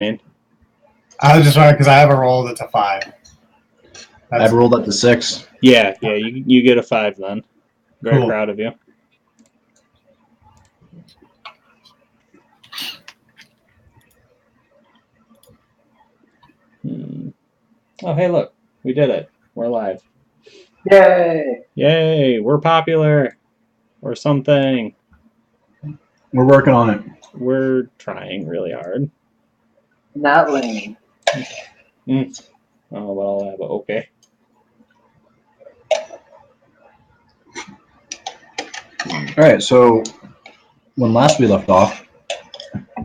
mean? I was just wondering because I have a roll that's a 5. I've rolled up to 6. Yeah, you get a 5 then. Very Cool. proud of you. Oh, hey, look. We did it. We're live. Yay! Yay, we're popular. Or something. We're working on it. We're trying really hard. Not lame. I don't know about all that, but okay. Alright, so when last we left off,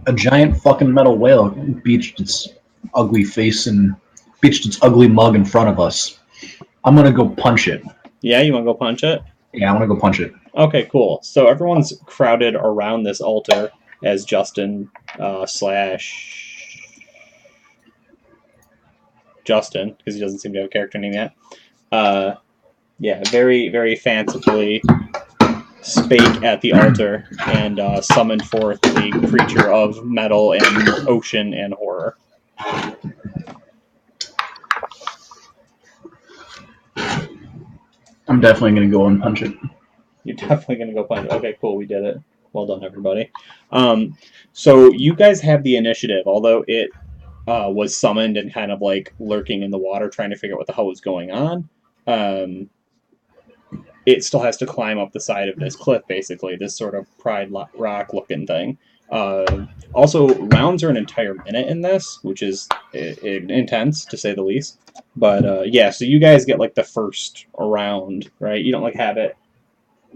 a giant fucking metal whale beached its ugly face and beached its ugly mug in front of us. I'm gonna go punch it. Yeah, you want to go punch it? Yeah, I want to go punch it. Okay, cool. So everyone's crowded around this altar as Justin Justin, because he doesn't seem to have a character name yet. Yeah, very, very fancifully spake at the altar and summoned forth a creature of metal and ocean and horror. I'm definitely gonna go and punch it. You're definitely going to go punch it. Okay, cool. We did it. Well done, everybody. So you guys have the initiative, although it was summoned and kind of like lurking in the water trying to figure out what the hell was going on. It still has to climb up the side of this cliff, basically, this sort of Pride Rock looking thing. Also, rounds are an entire minute in this, which is intense, to say the least. But yeah, so you guys get like the first round, right? You don't like have it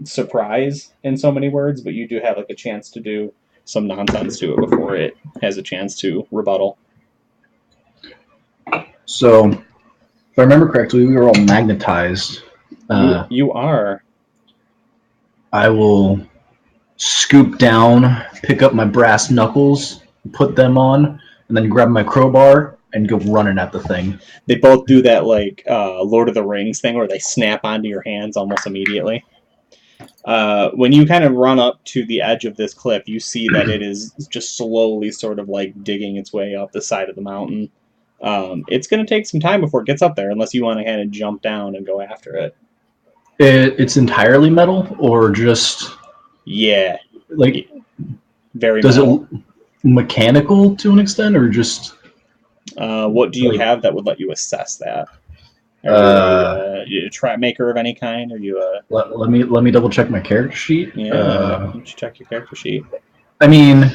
surprise in so many words, but you do have like a chance to do some nonsense to it before it has a chance to rebuttal. So, if I remember correctly, we were all magnetized. You are. I will scoop down, pick up my brass knuckles, put them on, and then grab my crowbar and go running at the thing. They both do that like Lord of the Rings thing where they snap onto your hands almost immediately. When you kind of run up to the edge of this cliff, you see that it is just slowly sort of like digging its way up the side of the mountain. It's going to take some time before it gets up there, unless you want to kind of jump down and go after it. It's entirely metal, or just Yeah, like very. Does metal. it mechanical to an extent, or just? What do you have that would let you assess that? Are you a trap maker of any kind? Are you a? Let me double check my character sheet. Yeah, you should check your character sheet. I mean,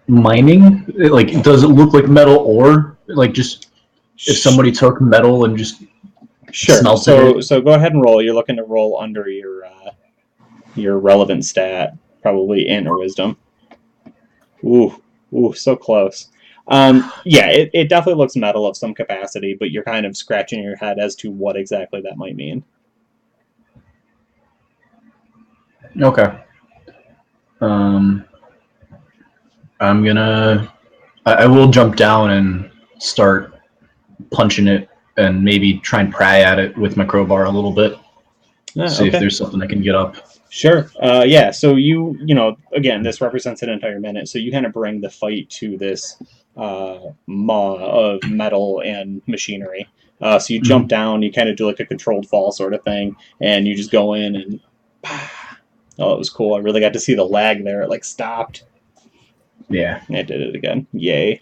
mining. Like, does it look like metal ore? Like, just if somebody took metal and just smelted it? So go ahead and roll. You're looking to roll under your relevant stat, probably int or wisdom. Ooh, so close. Yeah, it definitely looks metal of some capacity, but you're kind of scratching your head as to what exactly that might mean. Okay. I will jump down and start punching it and maybe try and pry at it with my crowbar a little bit. See if there's something I can get up. Sure. Yeah, so you know, again, this represents an entire minute, so you kind of bring the fight to this maw of metal and machinery. So you jump down, you kind of do like a controlled fall sort of thing, and you just go in and... Oh, it was cool. I really got to see the lag there. It like stopped. Yeah. I did it again. Yay.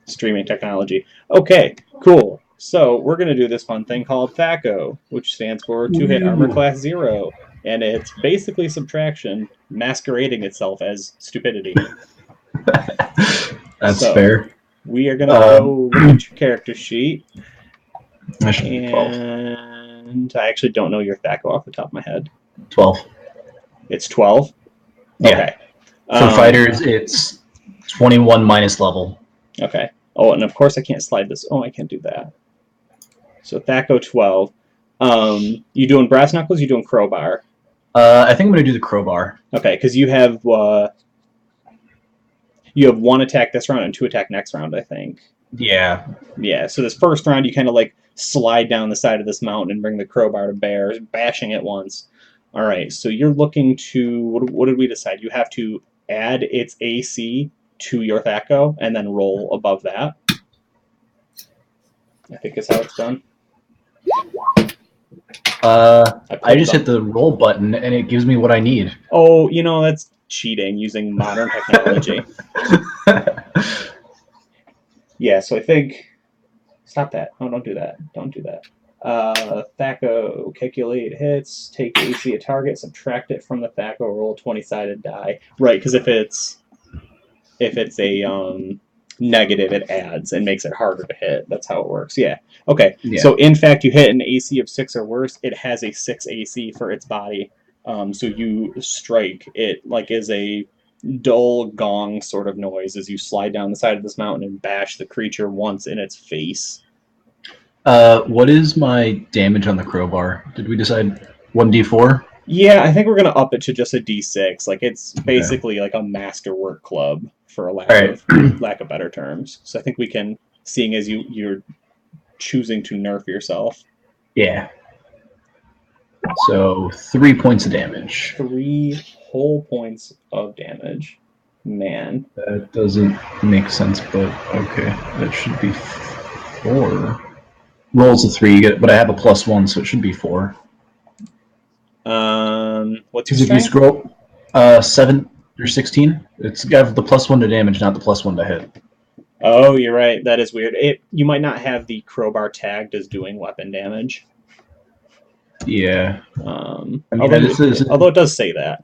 Streaming technology. Okay, cool. So we're going to do this fun thing called THACO, which stands for 2-hit armor class 0. And it's basically subtraction masquerading itself as stupidity. That's fair. We are going to go look at your character sheet. I should be 12. And I actually don't know your THACO off the top of my head. 12. It's 12? Yeah. Okay. For fighters, it's 21 minus level. Okay. Oh, and of course I can't slide this. Oh, I can't do that. So THACO 12. You doing brass knuckles? You doing crowbar? I think I'm going to do the crowbar. Okay, because you have 1 attack this round and 2 attack next round, I think. Yeah. Yeah, so this first round you kind of like slide down the side of this mountain and bring the crowbar to bear, bashing it once. All right, so you're looking to... What did we decide? You have to add its AC to your THAC0 and then roll above that. I think is how it's done. I just hit the roll button and it gives me what I need. Oh, that's cheating using modern technology. Yeah, so I think... Stop that. Oh, don't do that. Don't do that. THAC0, calculate hits, take AC a target, subtract it from the THAC0, roll a 20-sided die. Right, because if it's a negative, it adds and makes it harder to hit. That's how it works. Yeah. Okay. Yeah. So in fact, you hit an AC of 6 or worse, it has a 6 AC for its body. So you strike. It is a dull gong sort of noise as you slide down the side of this mountain and bash the creature once in its face. What is my damage on the crowbar? Did we decide 1d4? Yeah, I think we're gonna up it to just a D6. It's basically like a masterwork club, for a lack of better terms. So I think we can, seeing as you're choosing to nerf yourself. Yeah. So 3 points of damage. 3 whole points of damage. Man. That doesn't make sense, but okay. That should be 4. Rolls a 3, but I have a +1, so it should be 4. What's your Because if you strength? scroll 7 or 16, it's got the +1 to damage, not the +1 to hit. Oh, you're right. That is weird. You might not have the crowbar tagged as doing weapon damage. Yeah. Although it does say that.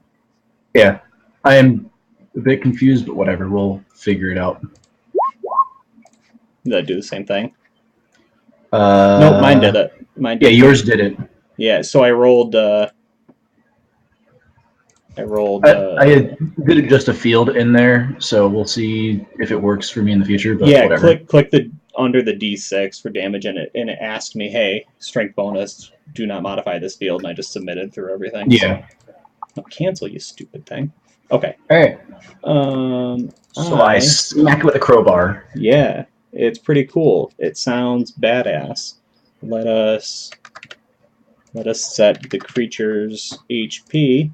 Yeah. I am a bit confused, but whatever. We'll figure it out. Did that do the same thing? Nope, mine did it. Yeah, yours did it. Yeah, so I rolled. I did just a field in there, so we'll see if it works for me in the future. But yeah, whatever. click the under the D6 for damage, and it asked me, "Hey, strength bonus. Do not modify this field," and I just submitted through everything. Yeah. So, cancel, you stupid thing. Okay. All right. So I smack it with a crowbar. Yeah, it's pretty cool. It sounds badass. Let us set the creature's HP,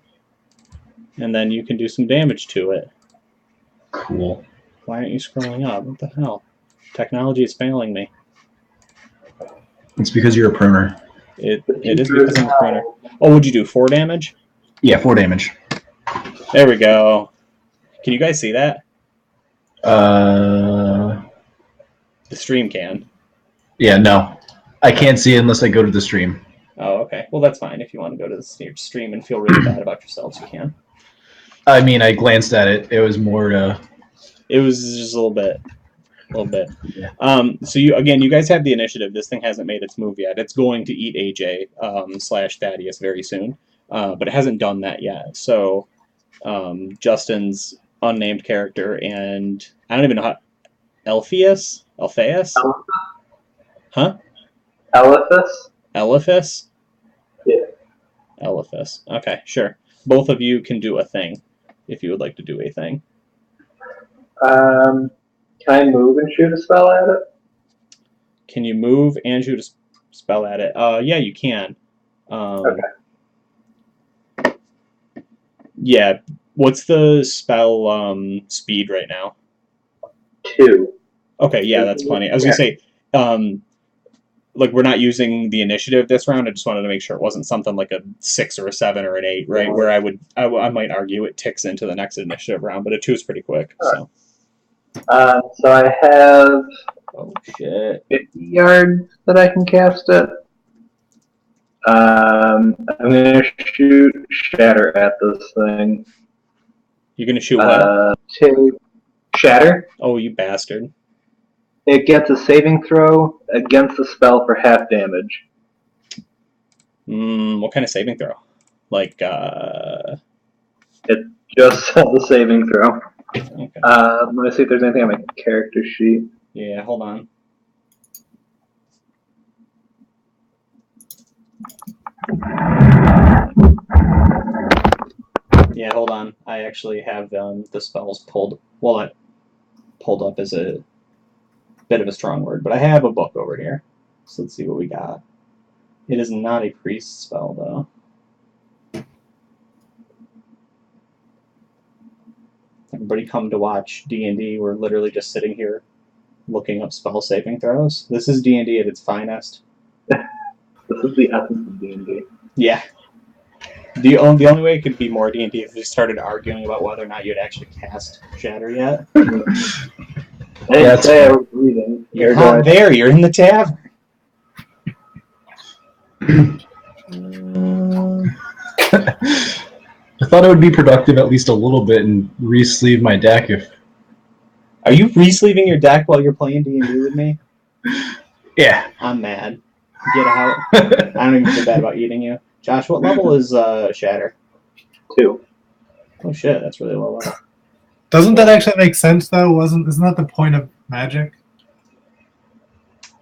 and then you can do some damage to it. Cool. Why aren't you scrolling up? What the hell? Technology is failing me. It's because you're a pruner. It is because I'm a pruner. Oh, what'd you do? 4 damage? Yeah, 4 damage. There we go. Can you guys see that? The stream can. Yeah, no. I can't see it unless I go to the stream. Oh, okay. Well, that's fine. If you want to go to the stream and feel really bad about yourselves, you can. I mean, I glanced at it. It was more It was just a little bit. Yeah. So you guys have the initiative. This thing hasn't made its move yet. It's going to eat AJ / Thaddeus very soon, but it hasn't done that yet. So Justin's unnamed character, and I don't even know how. Alpheus? Huh? Elephas? Yeah. Elephas. Okay, sure. Both of you can do a thing, if you would like to do a thing. Can I move and shoot a spell at it? Can you move and shoot a spell at it? Yeah, you can. Okay. Yeah. What's the spell speed right now? 2. Okay, yeah, that's plenty. I was gonna say, we're not using the initiative this round. I just wanted to make sure it wasn't something like a 6 or a 7 or an 8, right? Where I might argue it ticks into the next initiative round, but a 2 is pretty quick. So. So I have Oh shit! 50 yards that I can cast it. I'm gonna shoot Shatter at this thing. You're gonna shoot what? Shatter. Oh, you bastard! It gets a saving throw against the spell for half damage. What kind of saving throw? It just said the saving throw. Okay. Let me see if there's anything on my character sheet. Yeah, hold on. Yeah, hold on. I actually have the spells pulled. Well, not pulled up is a bit of a strong word, but I have a book over here. So let's see what we got. It is not a priest spell, though. Everybody come to watch D&D. We're literally just sitting here looking up spell saving throws. This is D&D at its finest. This is the essence of D&D. Yeah. The only way it could be more D&D if we started arguing about whether or not you'd actually cast Shatter yet. I didn't say I was reading. You're not there. You're in the tavern. I thought it would be productive at least a little bit and re-sleeve my deck if... Are you re-sleeving your deck while you're playing D&D with me? Yeah. I'm mad. Get out. I don't even feel bad about eating you. Josh, what level is Shatter? 2. Oh shit, that's really low level. Doesn't that actually make sense though? Isn't that the point of Magic?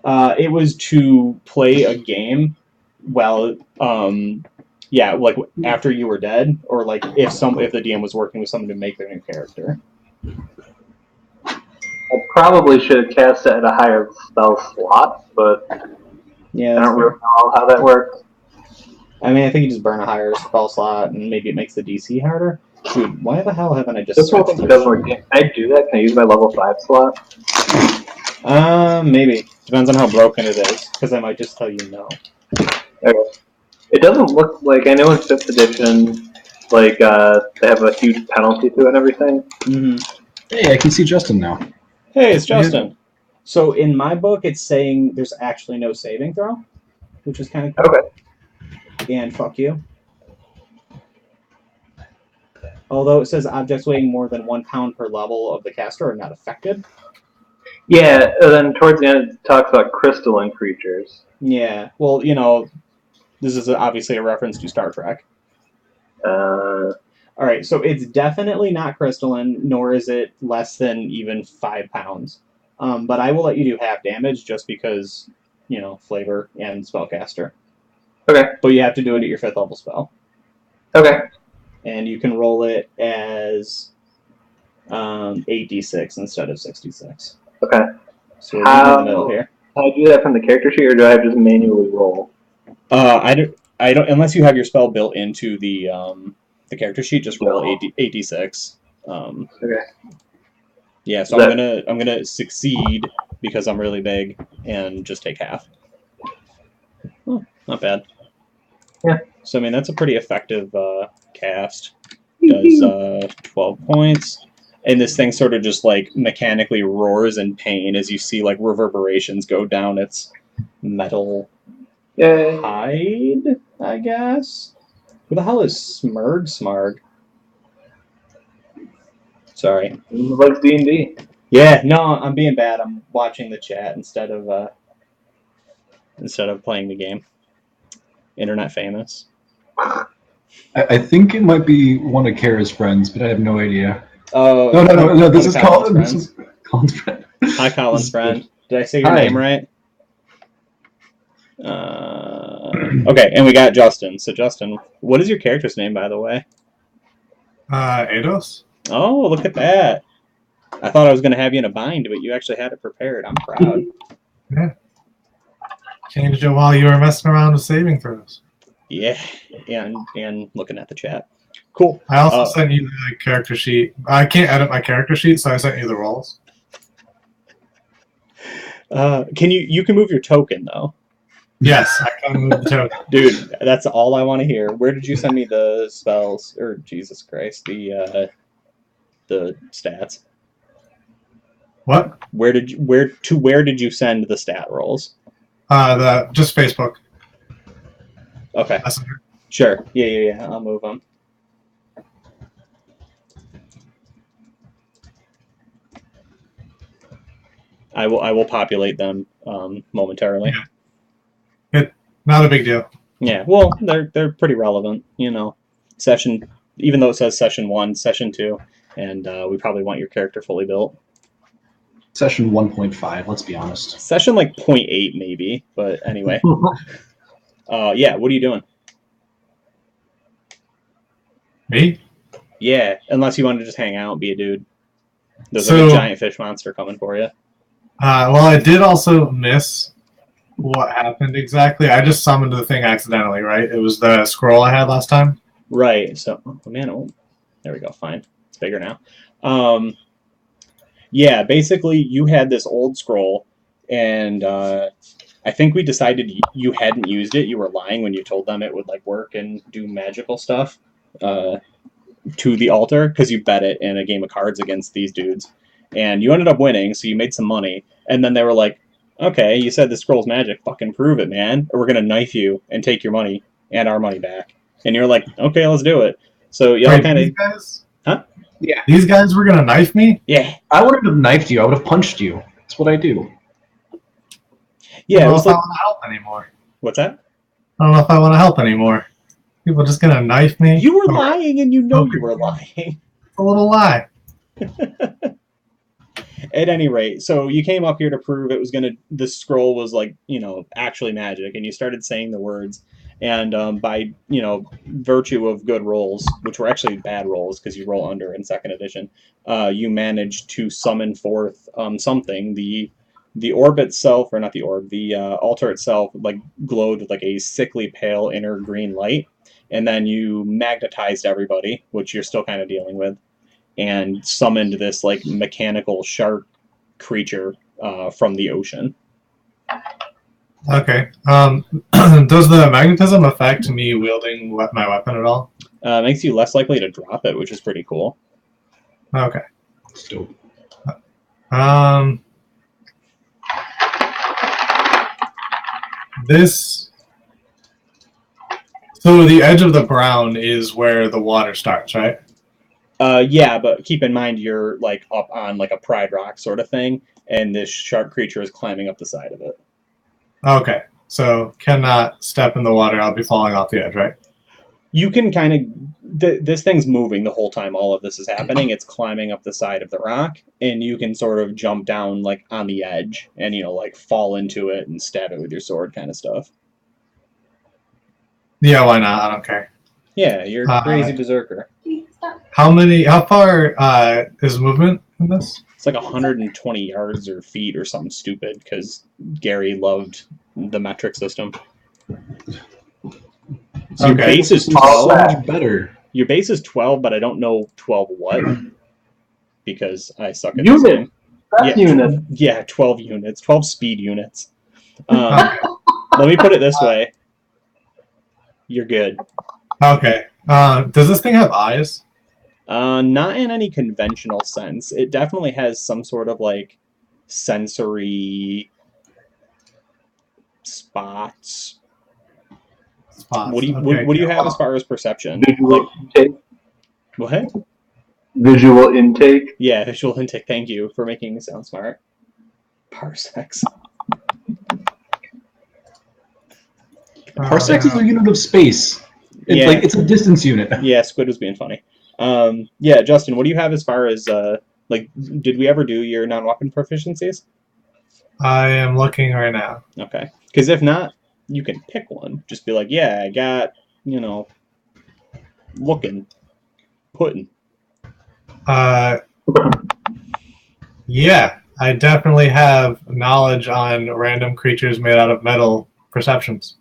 It was to play a game well, yeah, like after you were dead, or like if the DM was working with someone to make their new character. I probably should have cast it at a higher spell slot, but Yeah, I don't really know how that works. I mean, I think you just burn a higher spell slot, and maybe it makes the DC harder. Dude, why the hell haven't I just? This whole thing doesn't work. Can I do that? Can I use my level 5 slot? Maybe. Depends on how broken it is, because I might just tell you no. Okay. It doesn't look like, I know in 5th edition, like, they have a huge penalty to it and everything. Mm-hmm. Hey, I can see Justin now. Hey, it's Justin. Yeah. So in my book, it's saying there's actually no saving throw, which is kind of cool. Okay. And fuck you. Although it says objects weighing more than 1 pound per level of the caster are not affected. Yeah, and then towards the end it talks about crystalline creatures. Yeah, well, you know, this is obviously a reference to Star Trek. Alright, so it's definitely not crystalline, nor is it less than even 5 pounds. But I will let you do half damage just because, you know, flavor and spellcaster. Okay. But you have to do it at your 5th level spell. Okay. And you can roll it as 8d6 instead of 66. Okay. So we're in the middle here. Can I do that from the character sheet, or do I have to just manually roll? I don't. Unless you have your spell built into the character sheet, just roll 8d6. Okay. Yeah, so I'm gonna succeed because I'm really big and just take half. Oh, not bad. Yeah. So I mean that's a pretty effective cast. Does 12 points. And this thing sort of just like mechanically roars in pain as you see like reverberations go down its metal hide, I guess. Who the hell is Smarg? Sorry. Like D&D. Yeah, no, I'm being bad. I'm watching the chat instead of playing the game. Internet famous. I think it might be one of Kara's friends, but I have no idea. Oh no! This is Colin's friend. Hi, Colin's friend. Did I say your name right? Okay, and we got Justin. So Justin, what is your character's name, by the way? Eidos. Oh, look at that! I thought I was going to have you in a bind, but you actually had it prepared. I'm proud. Yeah. Changed it while you were messing around with saving throws. Yeah, and looking at the chat. Cool. I also sent you the character sheet. I can't edit my character sheet, so I sent you the rolls. You can move your token though? Yes, I can move the token. Dude, that's all I want to hear. Where did you send me the spells? Or Jesus Christ, the stats? What? Where did you send the stat rolls? Just Facebook. Okay. Messenger. Sure. Yeah. I'll move them. I will populate them momentarily. Yeah. Not a big deal. Yeah. Well, they're pretty relevant. You know, even though it says session 1, session 2, and we probably want your character fully built. Session 1.5. Let's be honest. Session like 0.8 maybe, but anyway. Yeah. What are you doing? Me? Yeah, unless you want to just hang out and be a dude. There's like a giant fish monster coming for you. Well, I did also miss what happened exactly. I just summoned the thing accidentally, right? It was the scroll I had last time. Right. So, there we go. Fine. It's bigger now. Yeah, basically, you had this old scroll, and I think we decided you hadn't used it. You were lying when you told them it would like work and do magical stuff to the altar because you bet it in a game of cards against these dudes, and you ended up winning. So you made some money, and then they were like, "Okay, you said the scroll's magic. Fucking prove it, man, or we're gonna knife you and take your money and our money back." And you're like, "Okay, let's do it." So y'all Wait, kind of, these guys? huh? Yeah. These guys were gonna knife me? Yeah, I wouldn't have knifed you. I would have punched you. That's what I do. yeah. I It don't know was if like, I want to help anymore. what's that? I don't know if I want to help anymore. People just gonna knife me? You were Or- lying, and you know Okay. you were lying. It's a little lie. At any rate, so you came up here to prove it was gonna. This scroll was like actually magic, and you started saying the words, and by virtue of good rolls, which were actually bad rolls because you roll under in second edition, you managed to summon forth something. The orb itself, or not the orb, the altar itself, like glowed with like a sickly pale inner green light, and then you magnetized everybody, which you're still kind of dealing with, and summoned this like mechanical shark creature from the ocean. Okay. Does the magnetism affect me wielding my weapon at all? Makes you less likely to drop it, which is pretty cool. Okay. Still. This. So the edge of the brown is where the water starts, right? Yeah, but keep in mind you're like up on like a pride rock sort of thing, and this shark creature is climbing up the side of it. Okay. So cannot step in the water. I'll be falling off the edge, right? You can kind of this thing's moving the whole time all of this is happening. It's climbing up the side of the rock, and you can sort of jump down like on the edge and like fall into it and stab it with your sword, kind of stuff. Yeah, why not? I don't care. Yeah, you're a crazy berserker. How far is movement in this? It's like 120 yards or feet or something stupid because Gary loved the metric system. So your Okay. base is So 12. much better. Your base is 12, but I don't know 12 what because I suck at this Unit. game. That's unit. Yeah, 12 units, 12 speed units. Let me put it this way. You're good. Okay. Does this thing have eyes? Not in any conventional sense. It definitely has some sort of like sensory spots. What do you have as far as perception? Visual intake. What? Visual intake. Yeah, visual intake. Thank you for making me sound smart. Parsecs. Parsecs is a unit of space. It's Yeah. like it's a distance unit. Yeah, Squid was being funny. Yeah, Justin, what do you have as far as like? Did we ever do your non-weapon proficiencies? I am looking right now. Okay, because if not, you can pick one. Just be like, yeah, I got looking, putting. Yeah, I definitely have knowledge on random creatures made out of metal perceptions.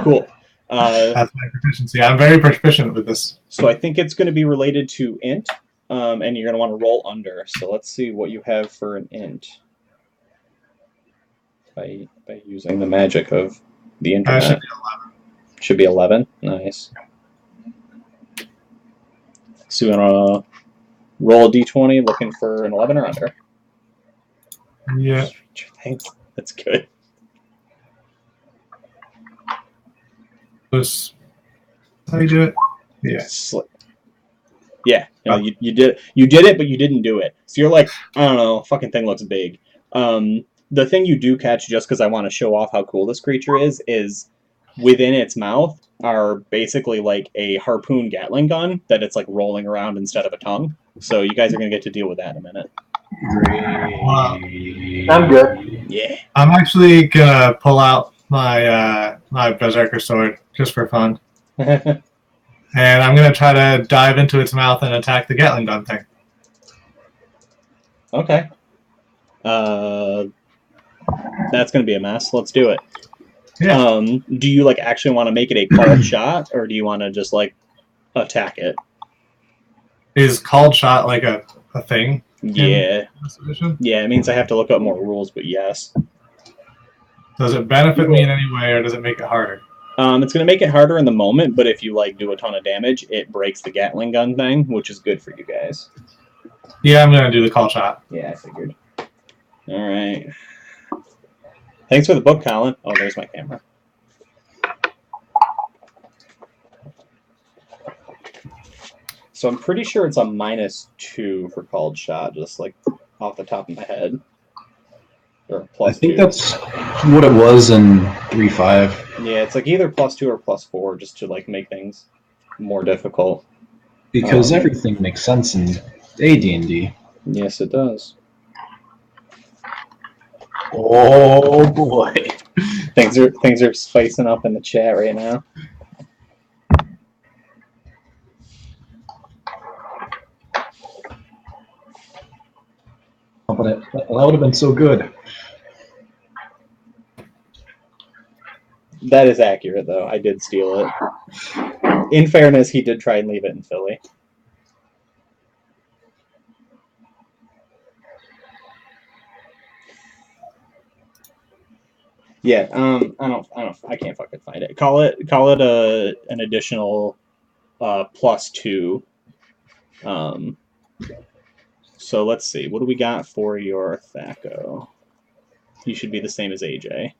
Cool. That's my proficiency. I'm very proficient with this. So I think it's going to be related to int, and you're going to want to roll under. So let's see what you have for an int by using the magic of the internet. Should be 11. Should be 11. Nice. So you want to roll a d20 looking for an 11 or under. Yeah. Thanks. That's good. How do you do it? Yeah. Yeah. You did it, but you didn't do it. So you're like, I don't know, fucking thing looks big. The thing you do catch, just because I want to show off how cool this creature is within its mouth are basically like a harpoon Gatling gun that it's like rolling around instead of a tongue. So you guys are going to get to deal with that in a minute. I'm good. Yeah. I'm actually gonna pull out my my berserker sword just for fun, and I'm gonna try to dive into its mouth and attack the Gatling gun thing. Okay. That's going to be a mess. Let's do it. Yeah. Do you like actually want to make it a called shot, or do you want to just like attack it? Is called shot like a thing? Yeah. This edition? Yeah, it means I have to look up more rules, but yes. Does it benefit me in any way, or does it make it harder? It's going to make it harder in the moment, but if you like do a ton of damage, it breaks the Gatling gun thing, which is good for you guys. Yeah, I'm gonna do the call shot. Yeah, I figured. All right. Thanks for the book, Colin. Oh, there's my camera. So I'm pretty sure it's a -2 for called shot, just like off the top of my head. Or +2. I think that's what it was in 3.5. Yeah, it's like either +2 or +4, just to like make things more difficult. Because everything makes sense in AD&D. Yes, it does. Oh boy. Things are spicing up in the chat right now. Oh, but that would have been so good. That is accurate, though. I did steal it. In fairness, he did try and leave it in Philly. Yeah, I can't fucking find it. Call it an additional +2. So let's see. What do we got for your Thaco? You should be the same as AJ.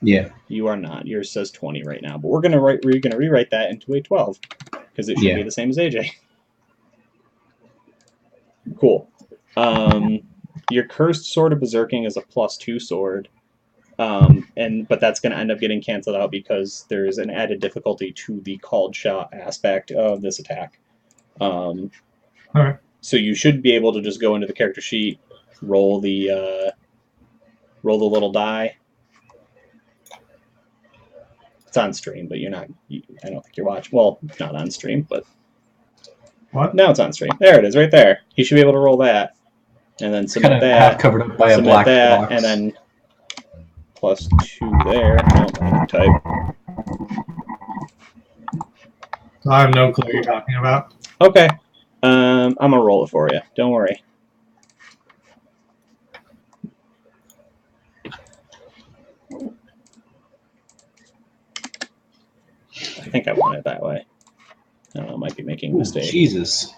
Yeah. You are not. Yours says 20 right now, but we're gonna rewrite that into a 12 because it should be the same as AJ. Cool. Your Cursed Sword of Berserking is a +2 sword, but that's gonna end up getting canceled out because there's an added difficulty to the called shot aspect of this attack. All right. So you should be able to just go into the character sheet, roll the little die. It's on stream, but you're not. I don't think you're watching. Well, not on stream, but what? Now it's on stream. There it is, right there. You should be able to roll that, and then submit kind of that. Half covered up by a black box. And then +2 there. I can type. So I have no clue what you're talking about. Okay. I'm gonna roll it for you. Don't worry. I think I want it that way. I don't know. I might be making a mistake. Jesus.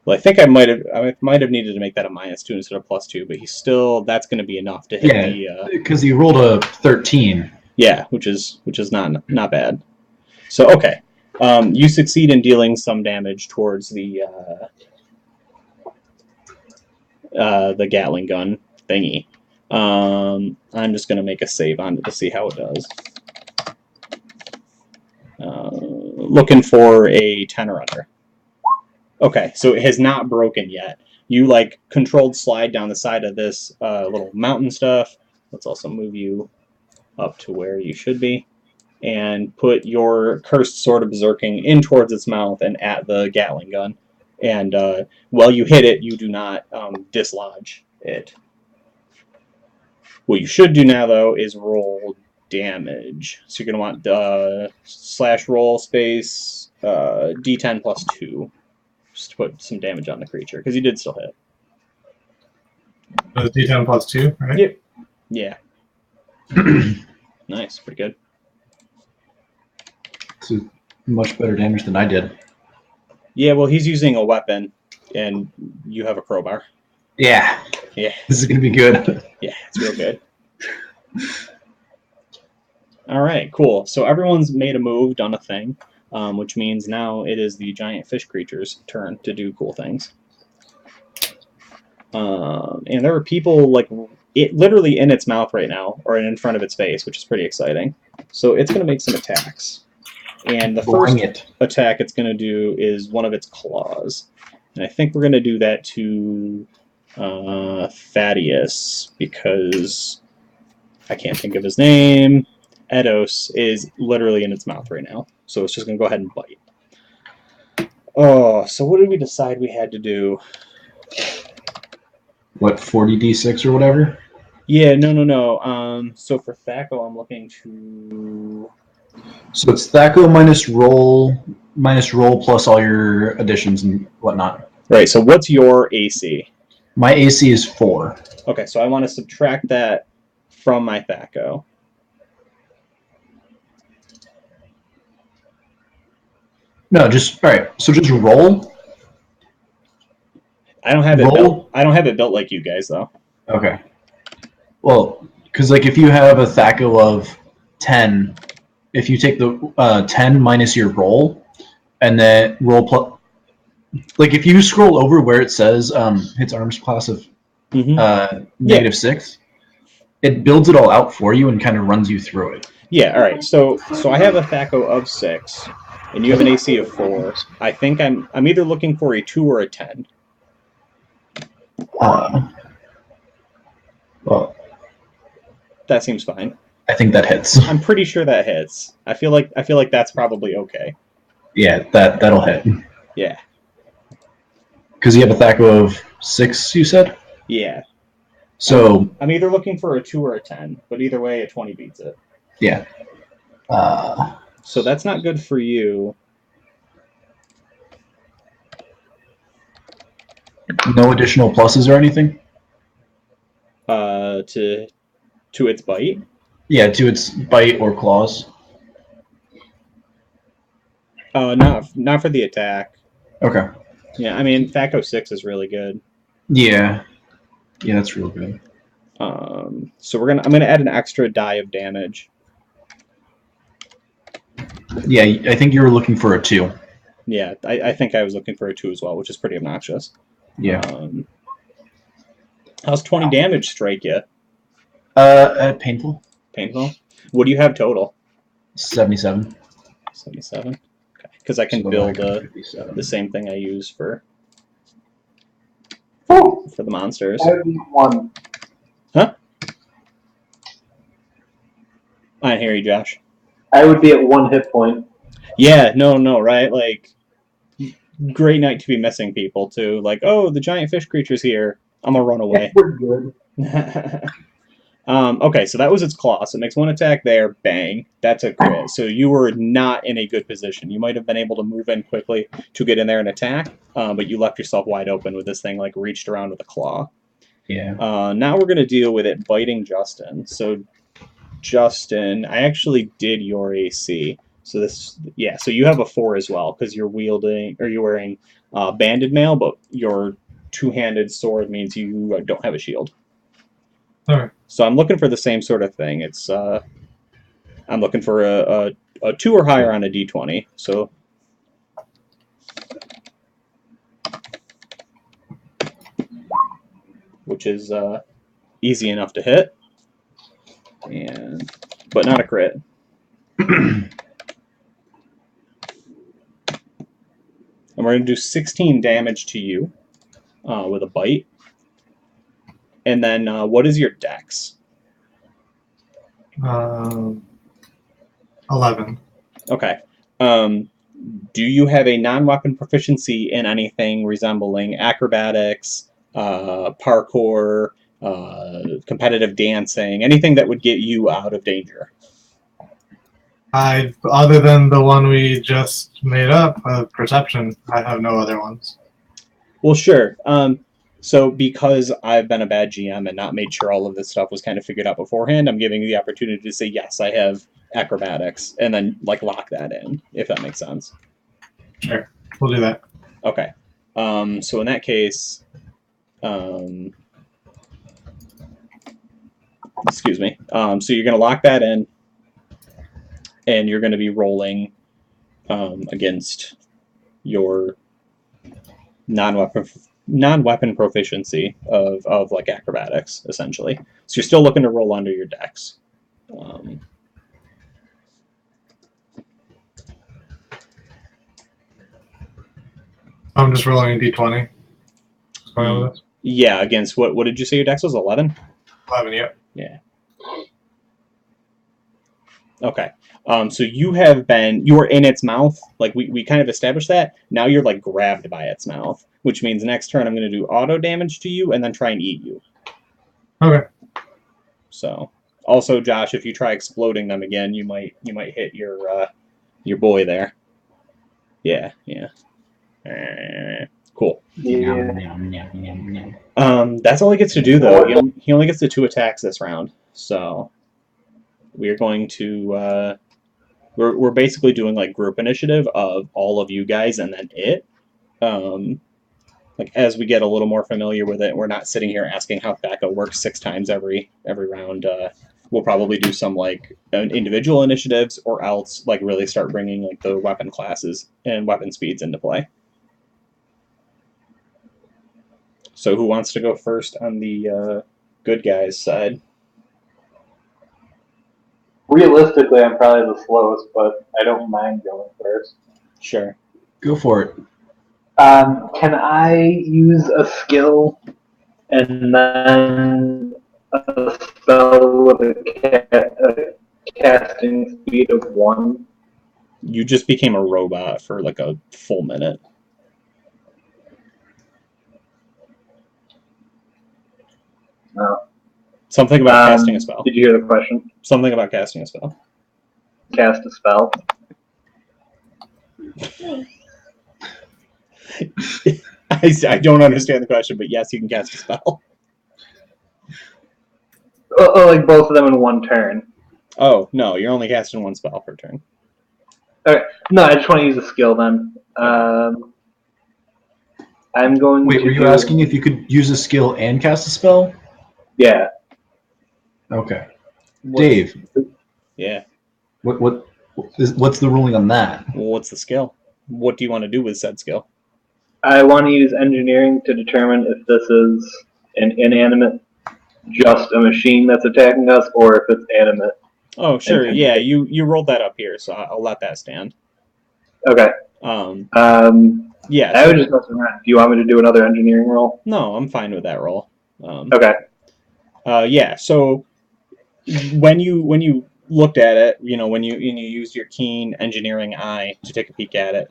Well, I think I might have needed to make that a -2 instead of +2, but he's still. That's going to be enough to hit the. Because he rolled a 13. Yeah, which is not bad. So okay, you succeed in dealing some damage towards the Gatling gun thingy. I'm just going to make a save on it to see how it does. Looking for a 10 or under. Okay, so it has not broken yet. You like controlled slide down the side of this little mountain stuff. Let's also move you up to where you should be, and put your Cursed Sword of Berserking in towards its mouth and at the Gatling gun. And while you hit it, you do not dislodge it. What you should do now, though, is roll damage. So you're going to want /roll space D10 +2. Just to put some damage on the creature, because he did still hit. So it's D10 +2, right? Yep. Yeah. Nice. Pretty good. It's much better damage than I did. Yeah, well, he's using a weapon, and you have a crowbar. Yeah. Yeah. This is going to be good. Yeah, it's real good. All right, cool. So everyone's made a move, done a thing, which means now it is the giant fish creature's turn to do cool things. And there are people like it literally in its mouth right now, or in front of its face, which is pretty exciting. So it's going to make some attacks. And the first attack it's going to do is one of its claws. And I think we're going to do that to Thaddeus, because I can't think of his name. Eidos is literally in its mouth right now. So it's just going to go ahead and bite. Oh, so what did we decide we had to do? What, 40d6 or whatever? Yeah, no. So for Thaco, I'm looking to... So it's Thaco minus roll minus roll plus all your additions and whatnot. Right. So what's your AC? My AC is 4. Okay, so I want to subtract that from my THAC0. No, just all right. So just roll. I don't have it Roll? built. I don't have it built like you guys though. Okay. Well, because like if you have a THAC0 of 10, if you take the 10 minus your roll, and then roll plus, like if you scroll over where it says hits arms class of negative 6, it builds it all out for you and kind of runs you through it. Yeah. All right. So I have a THAC0 of 6, and you have an AC of 4. I think I'm either looking for a 2 or a 10. Well, that seems fine. I think that hits. I'm pretty sure that hits. I feel like that's probably okay. Yeah, that'll hit. Yeah. Because you have a THAC0 of 6, you said? Yeah. So I'm either looking for a 2 or a 10, but either way, a 20 beats it. Yeah. So that's not good for you. No additional pluses or anything? To its bite? Yeah, to its bite or claws. Not for the attack. Okay. Yeah, I mean THAC0 6 is really good. Yeah. Yeah, that's real good. So I'm gonna add an extra die of damage. Yeah, I think you were looking for a 2. Yeah, I think I was looking for a 2 as well, which is pretty obnoxious. Yeah. How's 20 damage strike you? Painful. Painful? What do you have total? 77. 77? Okay, because I can So build 57. the same thing I use for Oh, the monsters. I would be 1. Huh? I didn't hear you, Josh. I would be at 1 hit point. Yeah, no, right? Like, great night to be missing people, too. Like, oh, the giant fish creature's here. I'm gonna run away. We're good. Okay, so that was its claw. So it makes 1 attack there. Bang. That's a crit. So you were not in a good position. You might have been able to move in quickly to get in there and attack, but you left yourself wide open with this thing, like, reached around with a claw. Yeah. Now we're going to deal with it biting Justin. So, Justin, I actually did your AC. So so you have a 4 as well, because you're wearing banded mail, but your two-handed sword means you don't have a shield. Alright. So I'm looking for the same sort of thing. It's I'm looking for a 2 or higher on a d20. So which is easy enough to hit, but not a crit. And we're going to do 16 damage to you with a bite. And then what is your dex? 11. Okay. Do you have a non-weapon proficiency in anything resembling acrobatics, parkour, competitive dancing, anything that would get you out of danger? Other than the one we just made up, perception, I have no other ones. Well, sure. So because I've been a bad GM and not made sure all of this stuff was kind of figured out beforehand, I'm giving you the opportunity to say, yes, I have acrobatics, and then like lock that in, if that makes sense. Sure, we'll do that. Okay. So in that case, excuse me. So you're going to lock that in, and you're going to be rolling against your non-weapon proficiency of like acrobatics, essentially. So you're still looking to roll under your dex. I'm just rolling a d20. Yeah, against what did you say your dex was? 11? 11, yep. Yeah. Okay. So you were in its mouth. Like we kind of established that. Now you're like grabbed by its mouth, which means next turn I'm going to do auto damage to you and then try and eat you. Okay. So also, Josh, if you try exploding them again, you might hit your boy there. Yeah. Cool. Yeah. That's all he gets to do, though. He only gets to 2 attacks this round. So we're going to we're basically doing like group initiative of all of you guys and then it. Like as we get a little more familiar with it, we're not sitting here asking how THACO works 6 times every round. We'll probably do some like individual initiatives, or else like really start bringing like the weapon classes and weapon speeds into play. So who wants to go first on the good guys side? Realistically, I'm probably the slowest, but I don't mind going first. Sure. Go for it. Can I use a skill and then a spell with a casting speed of 1? You just became a robot for like a full minute. No. Something about casting a spell. Did you hear the question? Something about casting a spell. Cast a spell. I don't understand the question, but yes, you can cast a spell. Oh, like both of them in one turn. Oh, no, you're only casting 1 spell per turn. Okay. No, I just want to use a skill then. I'm going Wait, to were you asking if you could use a skill and cast a spell? Yeah. Okay. Dave. Yeah. What's the ruling on that? Well, what's the skill? What do you want to do with said skill? I want to use engineering to determine if this is an inanimate, just a machine that's attacking us, or if it's animate. Oh, sure. Yeah, you rolled that up here, so I'll let that stand. Okay. Yeah. I would just mess around. Do you want me to do another engineering roll? No, I'm fine with that roll. Okay. Yeah. So when you looked at it, when you used your keen engineering eye to take a peek at it,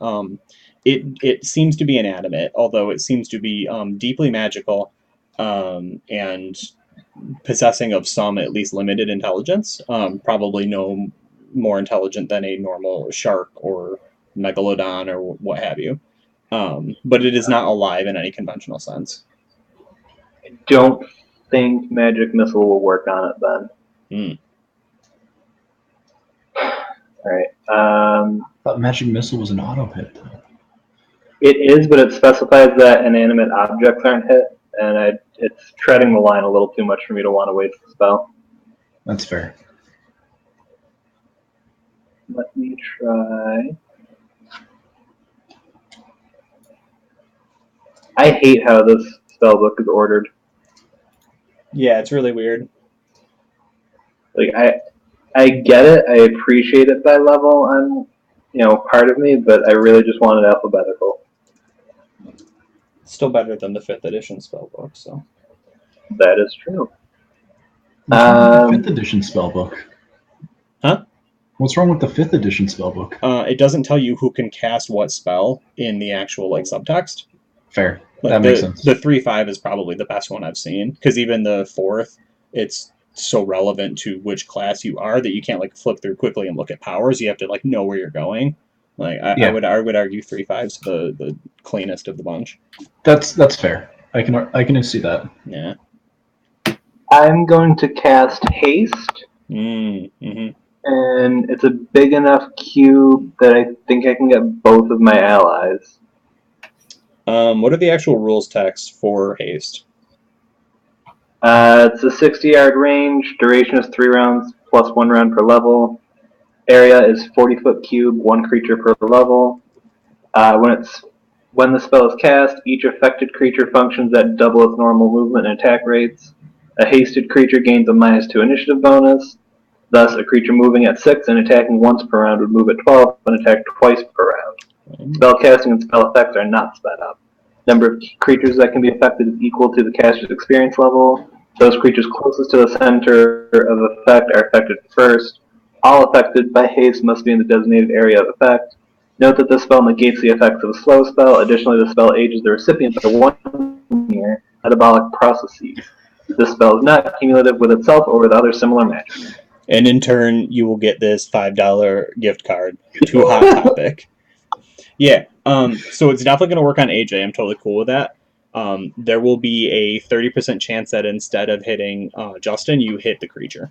it seems to be inanimate, although it seems to be deeply magical, and possessing of some at least limited intelligence. Probably no more intelligent than a normal shark or megalodon or what have you. But it is not alive in any conventional sense. I don't think magic missile will work on it then. Alright. I thought magic missile was an auto hit, though. It is, but it specifies that inanimate objects aren't hit, and it's treading the line a little too much for me to want to waste the spell. That's fair. Let me try. I hate how this spellbook is ordered. Yeah, it's really weird. Like I get it, I appreciate it by level on part of me, but I really just want it alphabetical. Still better than the 5th edition spellbook, so. That is true. What's wrong with the 5th edition spellbook? Huh? What's wrong with the 5th edition spellbook? It doesn't tell you who can cast what spell in the actual subtext. Fair. That makes sense. The 3.5 is probably the best one I've seen, because even the 4th, it's so relevant to which class you are that you can't flip through quickly and look at powers. You have to know where you're going. I would argue 3.5's the cleanest of the bunch. That's fair. I can see that. Yeah. I'm going to cast haste. Mm-hmm. And it's a big enough cube that I think I can get both of my allies. What are the actual rules text for haste? It's a 60-yard range. Duration is 3 rounds plus 1 round per level. Area is 40-foot cube, 1 creature per level. When the spell is cast, each affected creature functions at double its normal movement and attack rates. A hasted creature gains a -2 initiative bonus. Thus, a creature moving at 6 and attacking once per round would move at 12 and attack twice per round. Spell casting and spell effects are not sped up. Number of creatures that can be affected is equal to the caster's experience level. Those creatures closest to the center of effect are affected first. All affected by haste must be in the designated area of effect. Note that this spell negates the effects of a slow spell. Additionally, the spell ages the recipient by 1 year metabolic processes. This spell is not cumulative with itself or with other similar magic. And in turn, you will get this $5 gift card to Hot Topic. Yeah. So it's definitely going to work on AJ. I'm totally cool with that. There will be a 30% chance that instead of hitting Justin, you hit the creature.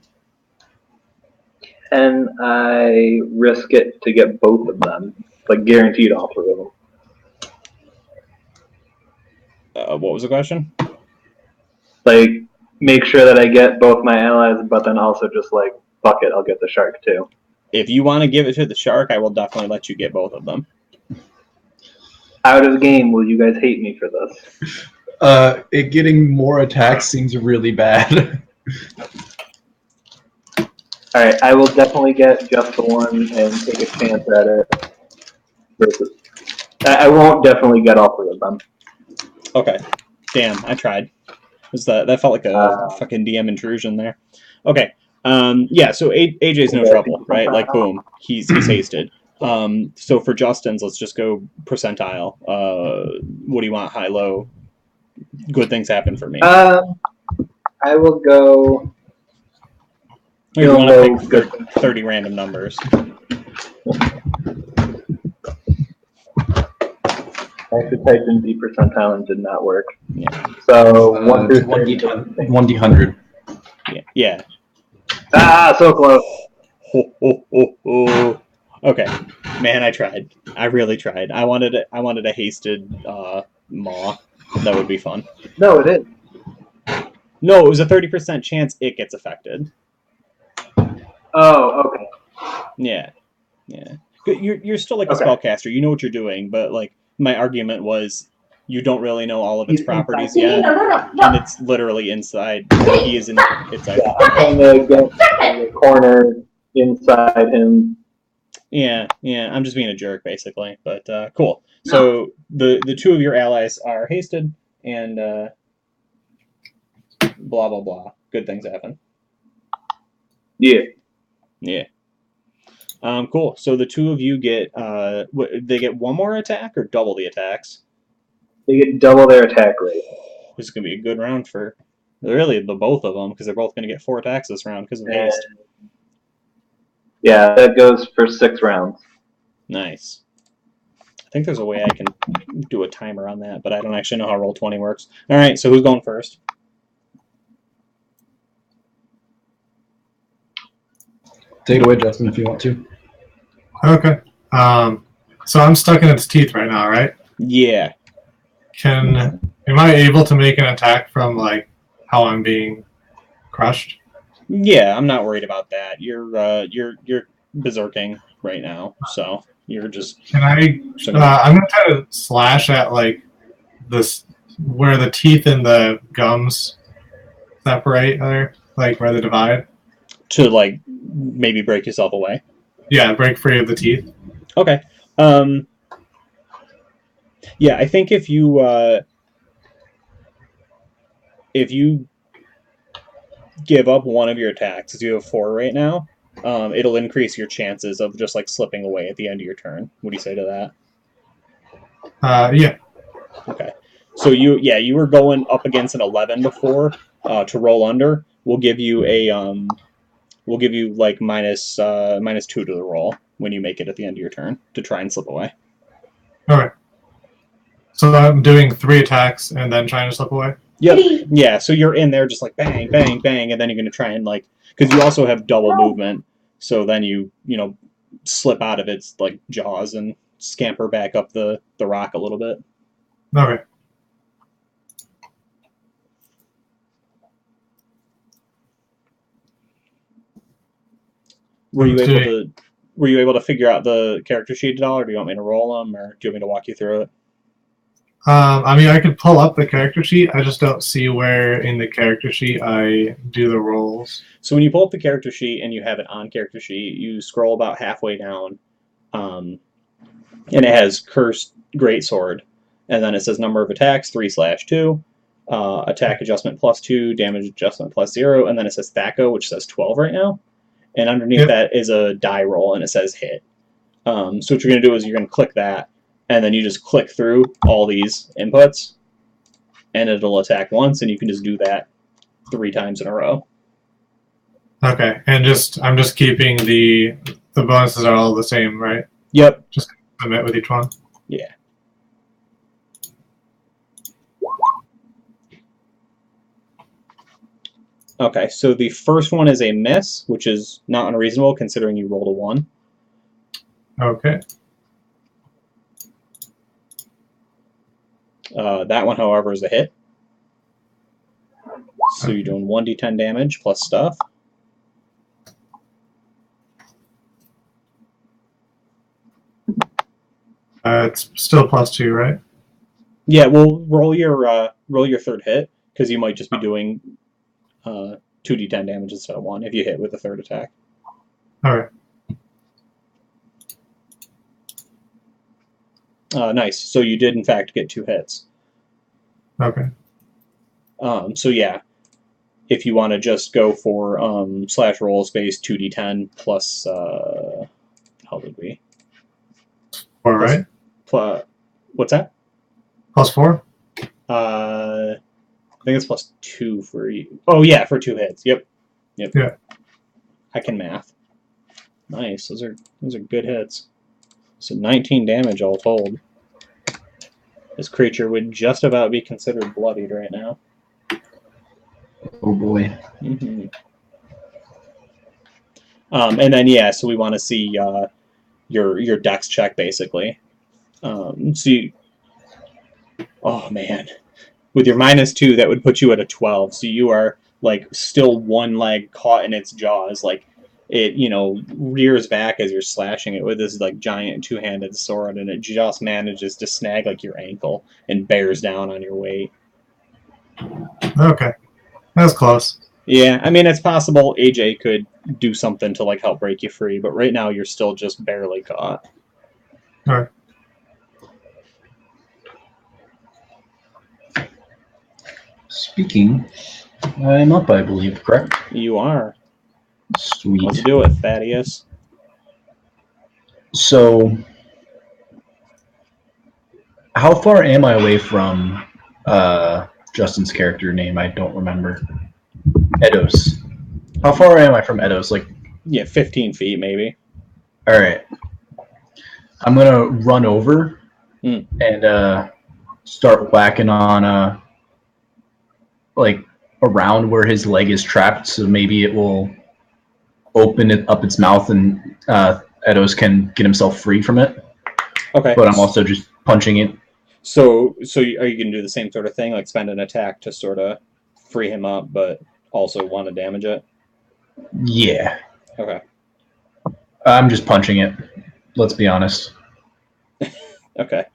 And I risk it to get both of them, like guaranteed all three of them. What was the question? Like, make sure that I get both my allies, but then also just like, fuck it, I'll get the shark too. If you want to give it to the shark, I will definitely let you get both of them. Out of game, will you guys hate me for this? It getting more attacks seems really bad. Alright, I will definitely get just the one and take a chance at it. Versus, I won't definitely get all three of them. Okay. Damn, I tried. That felt like a fucking DM intrusion there. Okay. Yeah, so AJ's no trouble, right? Like, boom, he's hasted. So for Justin's, let's just go percentile. What do you want? High, low? Good things happen for me. I will go. You want to pick 30 random numbers. I actually typed in D percentile and did not work. Yeah. So 1 through 1d100. Yeah. Ah, so close. Okay, man, I tried. I really tried. I wanted a hasted maw. That would be fun. No, it is. No, it was a 30% chance it gets affected. Oh, okay. Yeah. You're still like a spellcaster. You know what you're doing, but like my argument was, you don't really know all of its properties yet, and it's literally inside. He is inside. Yeah, I'm trying to get the corner inside him. Yeah. I'm just being a jerk, basically. But cool. So the two of your allies are hasted, and blah blah blah. Good things happen. Yeah. Cool. So the two of you get they get one more attack or double the attacks? They get double their attack rate. This is gonna be a good round for really the both of them, because they're both gonna get 4 attacks this round because of haste. Yeah, that goes for 6 rounds. Nice. I think there's a way I can do a timer on that, but I don't actually know how Roll20 works. All right, so who's going first? Take it away, Justin, if you want to. Okay. So I'm stuck in its teeth right now, right? Yeah. Am I able to make an attack from like how I'm being crushed? Yeah, I'm not worried about that. You're berserking right now, so you're just. Can I? I'm gonna try to slash at like this where the teeth and the gums separate, or like where they divide. To like maybe break yourself away. Yeah, break free of the teeth. Okay. Yeah, I think if you give up one of your attacks, because you have 4 right now, it'll increase your chances of just like slipping away at the end of your turn. What do you say to that? Yeah. Okay. So you were going up against an 11 before. To roll under, we'll give you like minus 2 to the roll when you make it at the end of your turn to try and slip away. All right. So I'm doing 3 attacks and then trying to slip away? Yep. Yeah, so you're in there just like bang, bang, bang, and then you're going to try and like, because you also have double movement, so then you slip out of its like jaws and scamper back up the rock a little bit. Okay. Were you able to figure out the character sheet at all, or do you want me to roll them, or do you want me to walk you through it? I mean, I could pull up the character sheet. I just don't see where in the character sheet I do the rolls. So when you pull up the character sheet and you have it on character sheet, you scroll about halfway down, and it has Cursed Greatsword, and then it says number of attacks 3/2, attack adjustment +2, damage adjustment +0, and then it says Thaco, which says 12 right now, and underneath that is a die roll, and it says hit. So what you're going to do is you're going to click that, and then you just click through all these inputs, and it'll attack once, and you can just do that 3 times in a row. Okay, and I'm just keeping the bonuses are all the same, right? Yep. Just submit with each one. Yeah. Okay, so the first one is a miss, which is not unreasonable considering you rolled a 1. Okay. That one, however, is a hit. So you're doing 1d10 damage plus stuff. It's still +2, right? Yeah, well, roll your third hit because you might just be doing 2d10 damage instead of 1 if you hit with the third attack. All right. Nice. So you did in fact get 2 hits. Okay. So yeah, if you want to just go for slash roll space 2d10 plus how did we? 4, right? Plus, what's that? +4? I think it's +2 for you. Oh yeah, for 2 hits. Yep. Yeah. I can math. Nice. Those are good hits. So 19 damage all told. This creature would just about be considered bloodied right now. Oh boy. Mm-hmm. And then yeah, so we want to see your dex check basically. So you, oh man, with your -2, that would put you at a 12. So you are like still one leg caught in its jaws, like it rears back as you're slashing it with this like giant 2-handed sword, and it just manages to snag like your ankle and bears down on your weight. Okay. That was close. Yeah, I mean, it's possible AJ could do something to like help break you free, but right now you're still just barely caught. All right. Speaking, I'm up, I believe, correct? You are. Sweet. Let's do it, Thaddeus. So, how far am I away from Justin's character name? I don't remember. Edos. How far am I from Edos? Like, Yeah, 15 feet maybe. all right. I'm gonna run over and start whacking on like around where his leg is trapped, so maybe it will open it up its mouth and Edos can get himself free from it. Okay. But I'm also just punching it. So are you gonna do the same sort of thing, like spend an attack to sort of free him up, but also want to damage it? Yeah. Okay. I'm just punching it. Let's be honest. Okay.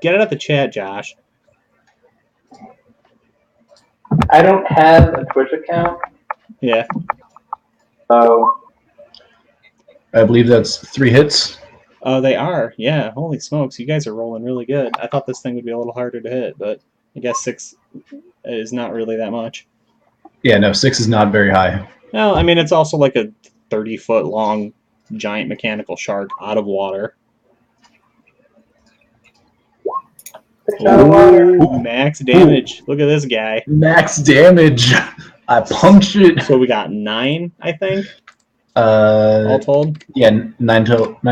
Get it at the chat, Josh. I don't have a Twitch account. Yeah. So I believe that's 3 hits. Oh, they are. Yeah. Holy smokes, you guys are rolling really good. I thought this thing would be a little harder to hit, but I guess 6 is not really that much. Yeah, no, 6 is not very high. Well, I mean, it's also like a 30-foot long giant mechanical shark out of water. Ooh, max damage. Look at this guy. Max damage. I punched it. So we got 9, I think, all told. Yeah, 9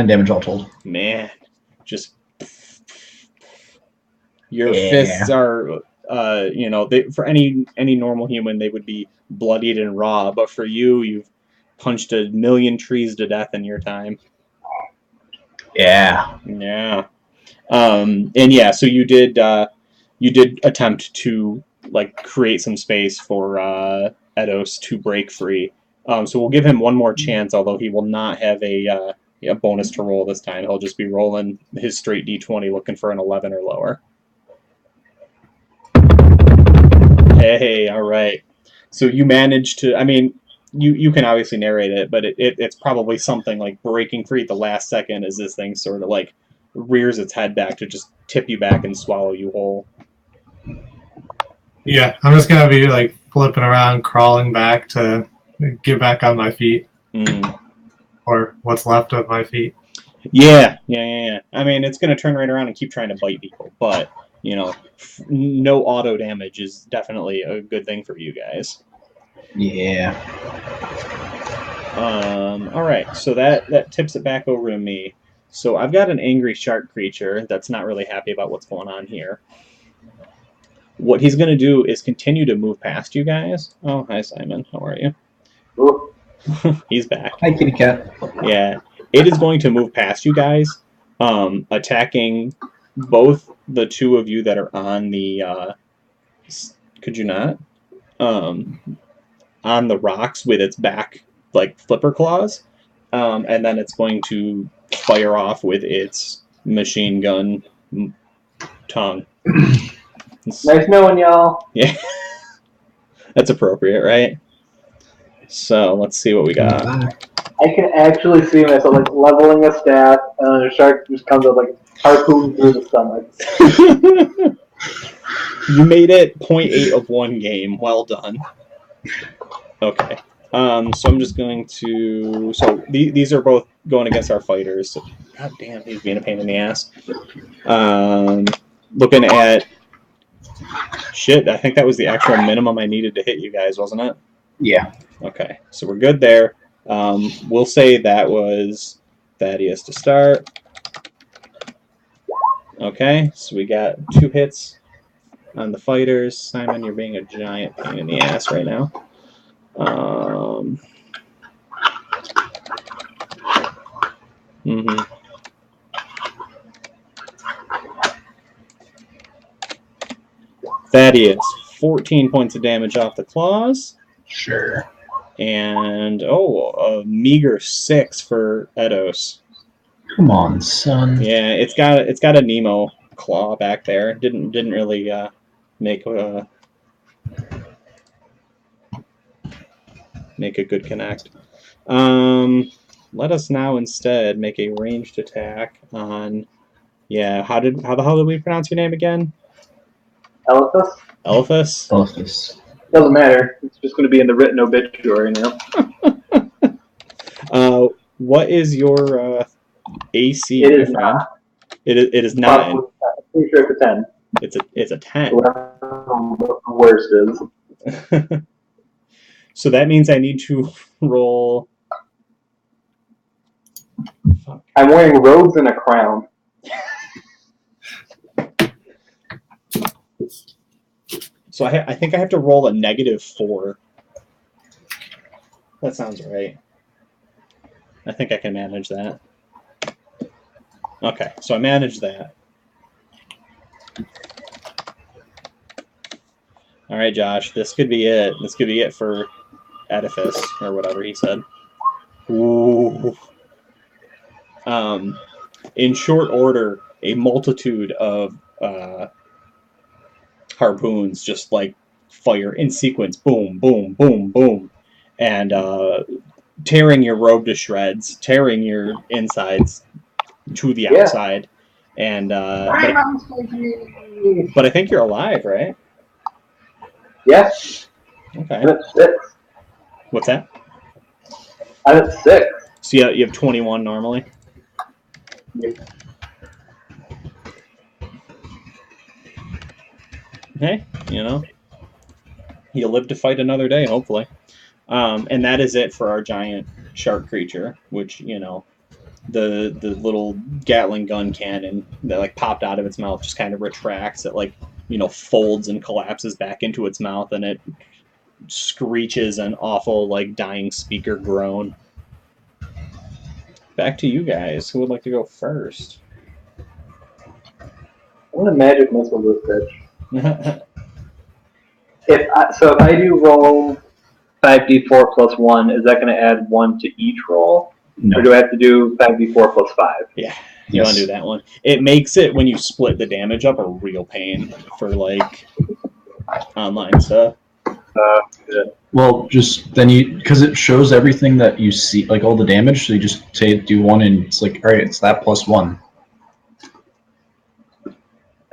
damage all told. Man, just your Yeah. fists are, for any normal human, they would be bloodied and raw. But for you, you've punched a million trees to death in your time. Yeah. Yeah. And yeah, so you did attempt to like create some space for Edos to break free. So we'll give him one more chance, although he will not have a bonus to roll this time. He'll just be rolling his straight d20 looking for an 11 or lower. Hey, all right. So you managed to, I mean, you can obviously narrate it, but it's probably something like breaking free at the last second as this thing sort of like rears its head back to just tip you back and swallow you whole. Yeah, I'm just gonna be like flipping around, crawling back to get back on my feet, or what's left of my feet. Yeah. I mean, it's gonna turn right around and keep trying to bite people, but no auto damage is definitely a good thing for you guys. Yeah. All right, so that tips it back over to me. So I've got an angry shark creature that's not really happy about what's going on here. What he's going to do is continue to move past you guys. Oh, hi, Simon. How are you? Ooh. He's back. Hi, kitty cat. Yeah, it is going to move past you guys, attacking both the two of you that are on the. Could you not? On the rocks with its back like flipper claws, and then it's going to fire off with its machine gun tongue. Nice knowing y'all. Yeah, that's appropriate, right? So let's see what we got. I can actually see myself like leveling a staff, and then a shark just comes up like harpoon through the stomach. You made it 0.8 of one game. Well done. Okay. So I'm just going to. So these are both going against our fighters. So, God damn, he's being a pain in the ass. Looking at. Shit, I think that was the actual minimum I needed to hit you guys, wasn't it? Yeah. Okay, so we're good there. We'll say that was Thaddeus to start. Okay, so we got 2 hits on the fighters. Simon, you're being a giant pain in the ass right now. Thaddeus, 14 points of damage off the claws. Sure. And, a meager 6 for Eidos. Come on, son. Yeah, it's got a Nemo claw back there. Didn't really make a good connect. Let us now instead make a ranged attack on. Yeah, how the hell did we pronounce your name again? Elephas? Elephas? Elephas. Doesn't matter. It's just going to be in the written obituary now. What is your AC, It my is friend? not. It is 9. I'm pretty sure it's a 10. It's a 10. Whatever the worst is. So that means I need to roll. Fuck. I'm wearing robes and a crown. So I think I have to roll a -4. That sounds right. I think I can manage that. Okay, so I managed that. All right, Josh, this could be it. This could be it for Edifice, or whatever he said. Ooh. In short order, a multitude of harpoons just like fire in sequence, boom, boom, boom, boom, and tearing your robe to shreds, tearing your insides to the outside, and but I think you're alive, right? Yes. Okay. I'm at 6. What's that? I'm at 6. So you have 21 normally. Yep. Hey, you'll live to fight another day, hopefully. And that is it for our giant shark creature, which, the little Gatling gun cannon that like popped out of its mouth just kind of retracts. It like, folds and collapses back into its mouth, and it screeches an awful like dying speaker groan. Back to you guys. Who would like to go first? I'm gonna magic missile this bitch. If I do roll 5d4 plus 1, is that going to add 1 to each roll? No. Or do I have to do 5d4 plus 5? Yeah, you want to do that one. It makes it, when you split the damage up, a real pain for, like, online stuff. Good. Well, just then because it shows everything that you see, like all the damage, so you just do 1 and it's like, alright, it's that plus 1.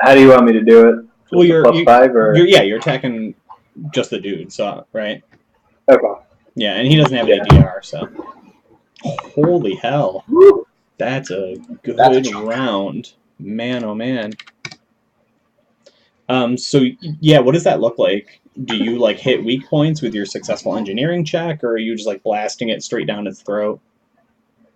How do you want me to do it? Well, you're 5 or? You're attacking just the dude, so, right? Okay. Yeah, and he doesn't have any DR, so. Holy hell. Woo. That's a good round. Man, oh man. So, yeah, what does that look like? do you like hit weak points with your successful engineering check, or are you just like blasting it straight down its throat?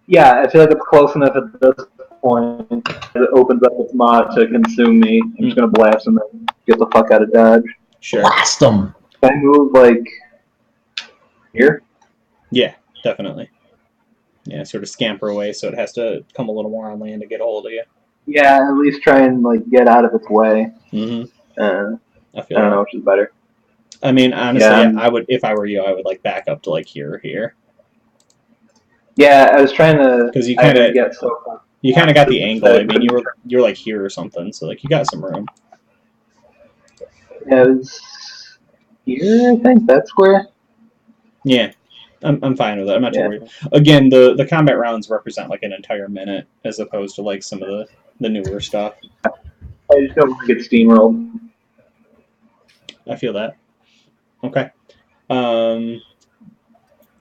Yeah, I feel like it's close enough at this point. It opens up its maw to consume me. I'm just gonna blast him and get the fuck out of Dodge. Sure. Blast them. Can I move like here? Yeah, definitely. Yeah, sort of scamper away, so it has to come a little more on land to get a hold of you. Yeah, at least try and like get out of its way. Mm-hmm. I don't know which is better. I mean, honestly, Yeah. I would, if I were you, I would like back up to like here or here. Yeah, I was trying to. Because you I had kind to of get so far. you kind of got the angle. I mean, you're like here or something, so like you got some room. Yeah, it was here. I think that square. Yeah, I'm fine with it. I'm not too Yeah. worried. Again, the combat rounds represent like an entire minute as opposed to like some of the newer stuff. I just don't want to get steamrolled. I feel that. Okay.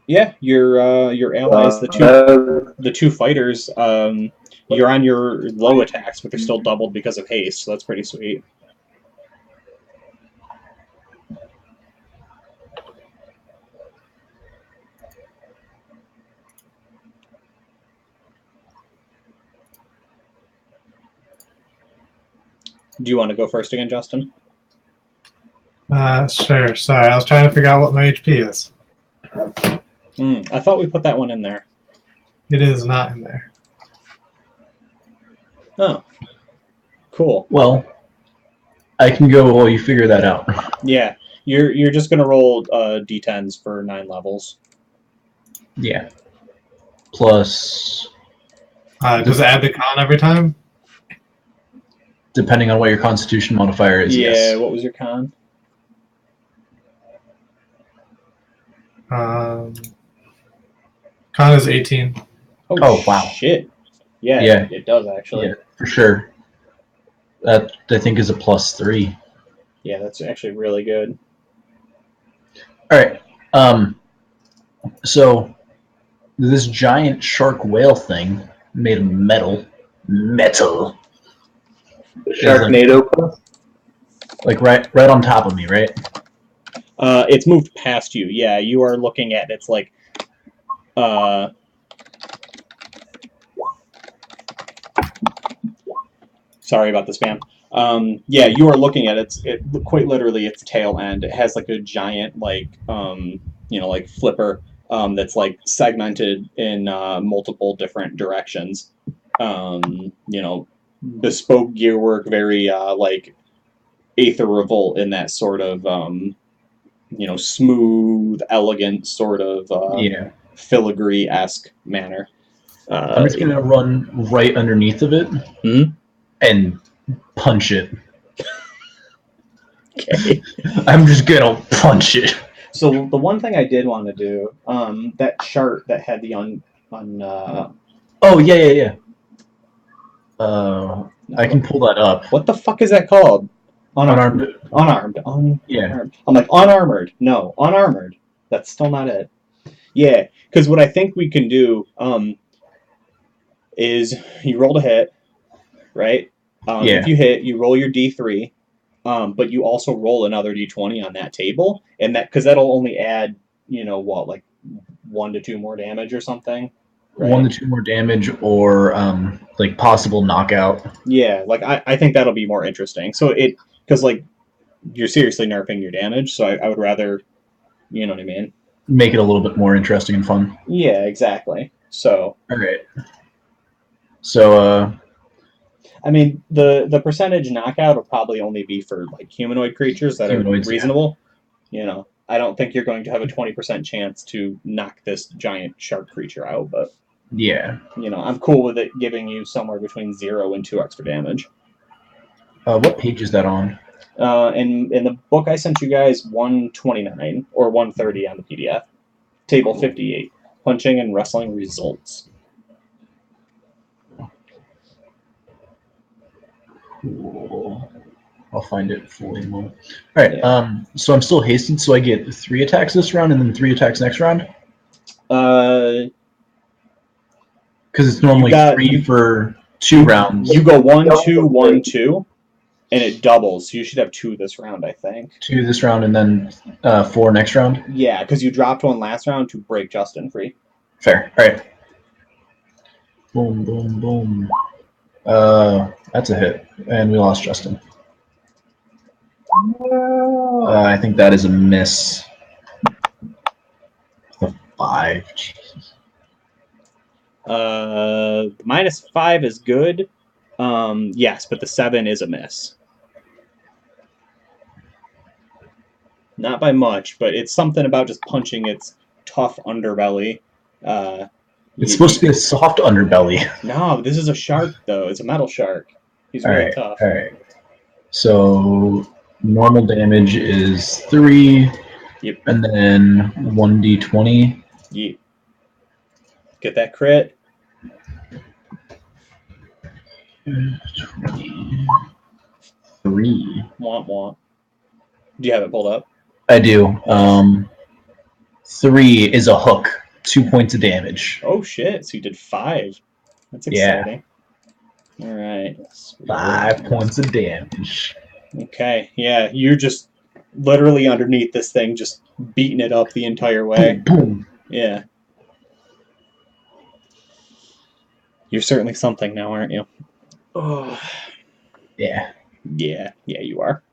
Yeah, your allies, the two fighters. You're on your low attacks, but they're still doubled because of haste. So that's pretty sweet. Do you want to go first again, Justin? Sure. Sorry, I was trying to figure out what my HP is. I thought we put that one in there. It is not in there. Oh, cool. Well, I can go while you figure that out. Yeah, you're just gonna roll d10s for 9 levels. Yeah. Plus, Does it add the con every time? depending on what your Constitution modifier is. Yeah. Yes. What was your con? Con is 18. Oh, wow. Shit. Yeah. Yeah. It does actually. Yeah, for sure. That I think is a +3. Yeah, that's actually really good. All right. So this giant shark whale thing made of metal. Sharknado. Like right on top of me, right? It's moved past you. Yeah, you are looking at it's like sorry about the spam. Yeah, you are looking at it quite literally its tail end. It has like a giant like like flipper that's like segmented in multiple different directions. Bespoke gearwork, very like Aether Revolt in that sort of smooth, elegant sort of filigree-esque manner. I'm just gonna run right underneath of it and punch it. Okay. I'm just gonna punch it. So the one thing I did want to do, that chart that had the Oh yeah. I can pull that up. What the fuck is that called? Unarmed. Yeah. I'm like unarmored. No, unarmored. That's still not it. Yeah, because what I think we can do is you roll to hit, right? If you hit, you roll your D3, but you also roll another D20 on that table, and because that'll only add, like 1 to 2 more damage or something. Right? 1 to 2 more damage, or like possible knockout. Yeah, like I think that'll be more interesting. So because like you're seriously nerfing your damage, so I would rather, you know what I mean? Make it a little bit more interesting and fun. Yeah, exactly. So. All right. So. I mean, the percentage knockout will probably only be for like humanoid creatures that are reasonable. Yeah. I don't think you're going to have a 20% chance to knock this giant shark creature out, but yeah, I'm cool with it giving you somewhere between 0 and 2 extra damage. What page is that on? In the book I sent you guys, 129 or 130 on the PDF. Table 58, punching and wrestling results. Cool. I'll find it fully. All right. Yeah. So I'm still hasted, so I get 3 attacks this round and then 3 attacks next round. Because it's normally 3 for 2 rounds. You go 1, 2, 1, 2. And it doubles, so you should have 2 this round, I think. 2 this round and then 4 next round? Yeah, because you dropped 1 last round to break Justin free. Fair. All right. Boom, boom, boom. That's a hit. And we lost Justin. I think that is a miss. The 5. Jesus. -5 is good. Yes, but the 7 is a miss. Not by much, but it's something about just punching its tough underbelly. It's supposed to be a soft underbelly. No, this is a shark, though. It's a metal shark. He's really tough. All right. So normal damage is 3. Yep. And then 1d20. Yep. Get that crit. 23. Womp womp. Do you have it pulled up? I do. 3 is a hook. 2 points of damage. Oh shit! So you did 5. That's Yeah. exciting. All right. 5 points of damage. Okay. Yeah, you're just literally underneath this thing, just beating it up the entire way. Boom, boom. Yeah. You're certainly something now, aren't you? Oh. Yeah. Yeah, you are.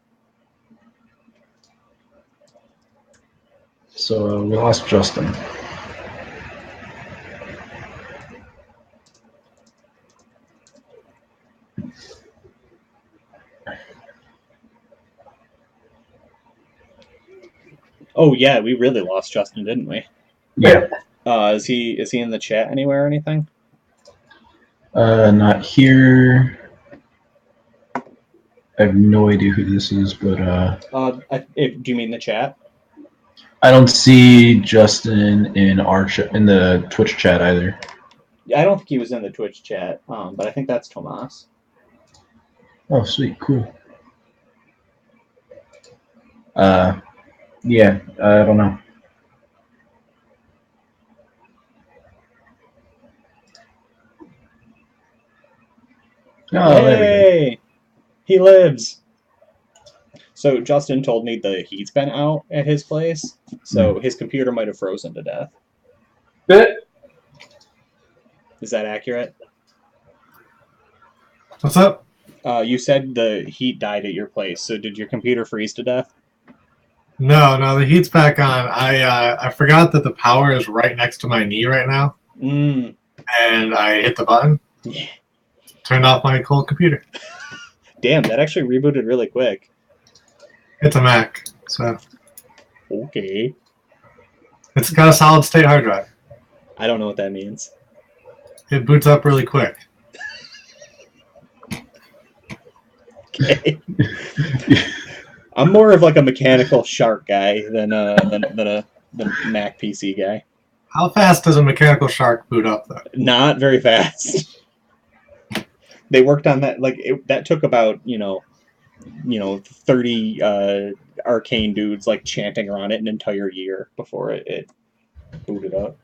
So we lost Justin. Oh yeah, we really lost Justin, didn't we? Yeah. Is he in the chat anywhere or anything? Not here. I have no idea who this is, but Do you mean the chat? I don't see Justin in our in the Twitch chat either. I don't think he was in the Twitch chat, but I think that's Tomas. Oh, sweet, cool. Yeah, I don't know. Oh, there we go. Yay! He lives! So Justin told me the heat's been out at his place, so his computer might have frozen to death. Is that accurate? What's up? You said the heat died at your place, so did your computer freeze to death? No, the heat's back on. I forgot that the power is right next to my knee right now, and I hit the button. Yeah. Turned off my cold computer. Damn, that actually rebooted really quick. It's a Mac, so Okay. it's got a solid state hard drive. I don't know what that means. It boots up really quick. Okay. I'm more of like a mechanical shark guy than a Mac PC guy. How fast does a mechanical shark boot up, though? Not very fast. They worked on that, that took about 30 arcane dudes like chanting around it an entire year before it booted up.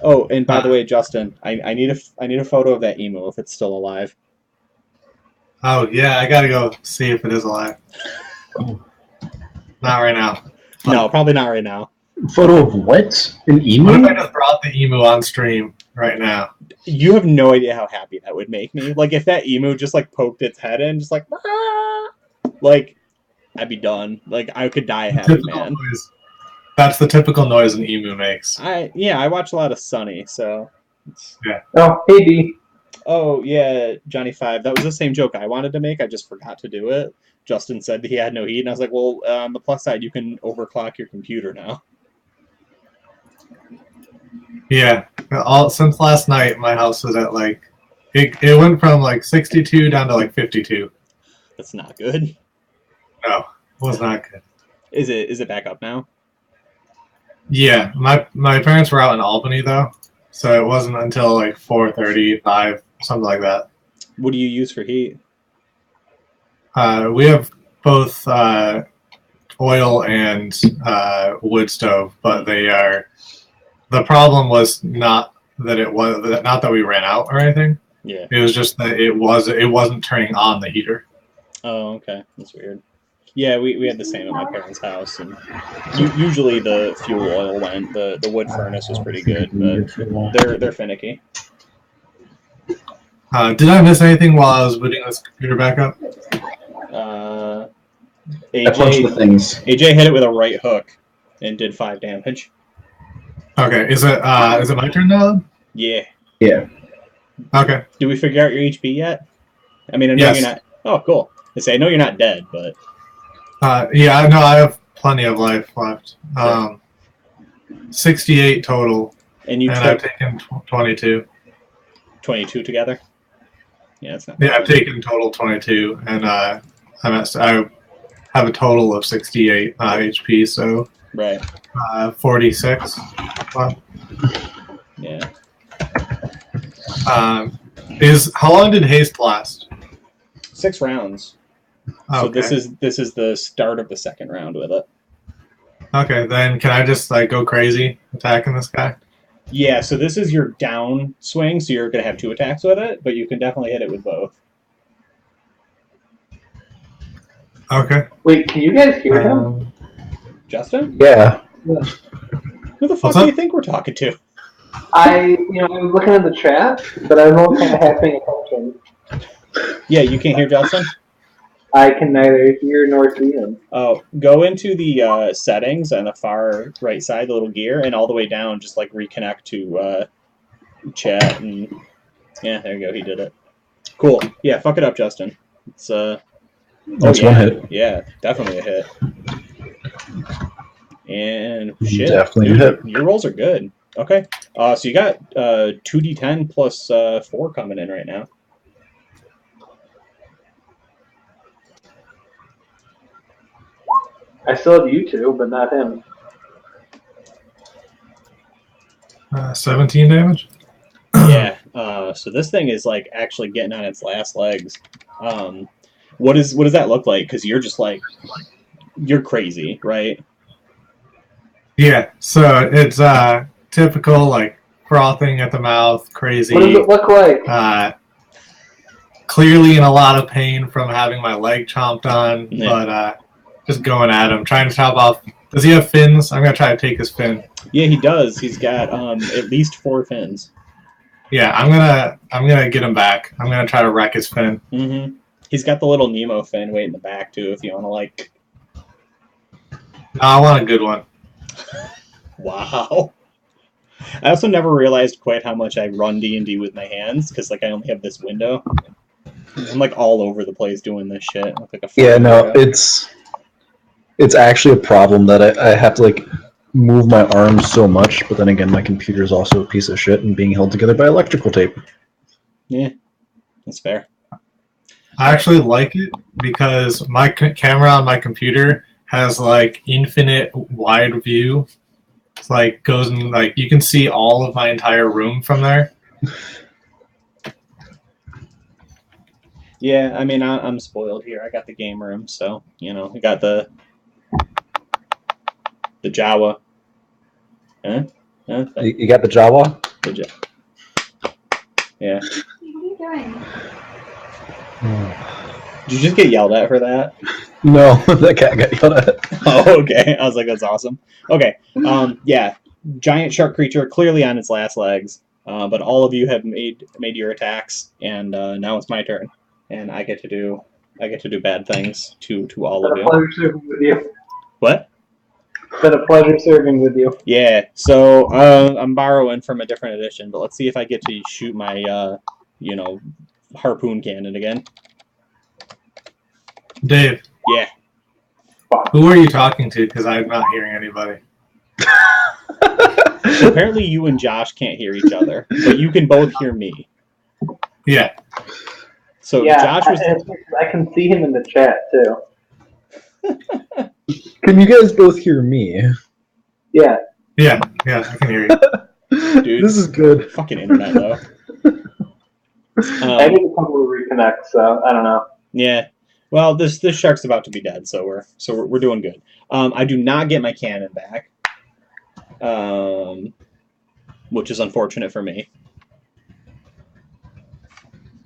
Oh, and by the way, Justin, I need a photo of that emu if it's still alive. Oh yeah, I gotta go see if it is alive. Not right now. No, probably not right now. Photo of what? An emu? What if I just brought the emu on stream right now? You have no idea how happy that would make me. Like if that emu just like poked its head in, just like, ah! Like I'd be done. Like I could die a happy man. Noise. That's the typical noise an emu makes. I watch a lot of Sunny, so. Yeah. Oh, hey D. Oh yeah, Johnny 5. That was the same joke I wanted to make. I just forgot to do it. Justin said he had no heat, and I was like, well, on the plus side, you can overclock your computer now. Yeah. Since last night, my house was at it went from 62 down to 52. That's not good. No, it was not good. Is it back up now? Yeah, my parents were out in Albany though, so it wasn't until 4:30, 5, something like that. What do you use for heat? We have both oil and wood stove, but they are. The problem was not that we ran out or anything. Yeah. It was just that it wasn't turning on the heater. Oh, okay. That's weird. Yeah, we had the same at my parents' house, and usually the fuel oil went. The wood furnace was pretty good, but they're finicky. Did I miss anything while I was booting this computer back up? A bunch of the things. AJ hit it with a right hook and did 5 damage. Okay, is it my turn now? Yeah. Yeah. Okay. Did we figure out your HP yet? I mean, I know Yes. you're not. Oh, cool. I know you're not dead, but. Yeah, no, I have plenty of life left. 68 total. And I've taken 22. 22 together? Yeah, that's not. Yeah, I've taken total 22, and I have a total of 68 HP, so Right. 46. Yeah. How long did haste last? 6 rounds. So Okay. this is the start of the second round with it. Okay, then can I just like go crazy attacking this guy? Yeah, so this is your down swing, so you're going to have 2 attacks with it, but you can definitely hit it with both. Okay. Wait, can you guys hear him? Justin? Yeah. Who the fuck What's do you up? think we're talking to? I was looking at the chat, but I'm not kind of half paying attention. Yeah, you can't hear Justin? I can neither hear nor see him. Oh, go into the settings on the far right side, the little gear, and all the way down, just like reconnect to chat, and yeah, there you go, he did it. Cool. Yeah, fuck it up, Justin. It's That's yeah. one hit. Yeah, definitely a hit. And shit, Definitely dude, a hit. your rolls are good. Okay, so you got 2d10 plus 4 coming in right now. I still have you two, but not him. 17 damage. Yeah. So this thing is like actually getting on its last legs. What does that look like? Because you're just like you're crazy, right? Yeah. So it's typical like frothing at the mouth, crazy. What does it look like? Clearly in a lot of pain from having my leg chomped on, Yeah. but just going at him, trying to chop off. Does he have fins? I'm gonna try to take his fin. Yeah, he does. He's got at least 4 fins. Yeah, I'm gonna get him back. I'm gonna try to wreck his fin. Mm-hmm. He's got the little Nemo fin way in the back too. If you want to like. No, I want a good one. Wow. I also never realized quite how much I run D&D with my hands because like I only have this window. I'm like all over the place doing this shit. I look like a Yeah, no, weirdo. it's actually a problem that I have to like move my arms so much, but then again, my computer is also a piece of shit and being held together by electrical tape. Yeah, that's fair. I actually like it because my camera on my computer has like infinite wide view. It's like goes in like you can see all of my entire room from there. Yeah, I mean, I'm spoiled here. I got the game room, so, you know, I got the Jawa. Huh? You got the Jawa? Yeah. What are you doing? Did you just get yelled at for that? No, that cat got yelled at. Oh, okay. I was like, that's awesome. Okay. Yeah. Giant shark creature, clearly on its last legs. But all of you have made your attacks, and now it's my turn. And I get to do bad things to all of Been a you. pleasure serving with you. What? Been a pleasure serving with you. Yeah. So I'm borrowing from a different edition, but let's see if I get to shoot my harpoon cannon again. Dave. Yeah. Who are you talking to? Because I'm not hearing anybody. Apparently you and Josh can't hear each other, but you can both hear me. Yeah. So Yeah, Josh was. I can see him in the chat too. Can you guys both hear me? Yeah. Yeah, I can hear you. Dude, this is good. Fucking internet though. I need a couple to reconnect, so I don't know. Yeah. Well, this shark's about to be dead, so we're doing good. I do not get my cannon back, which is unfortunate for me.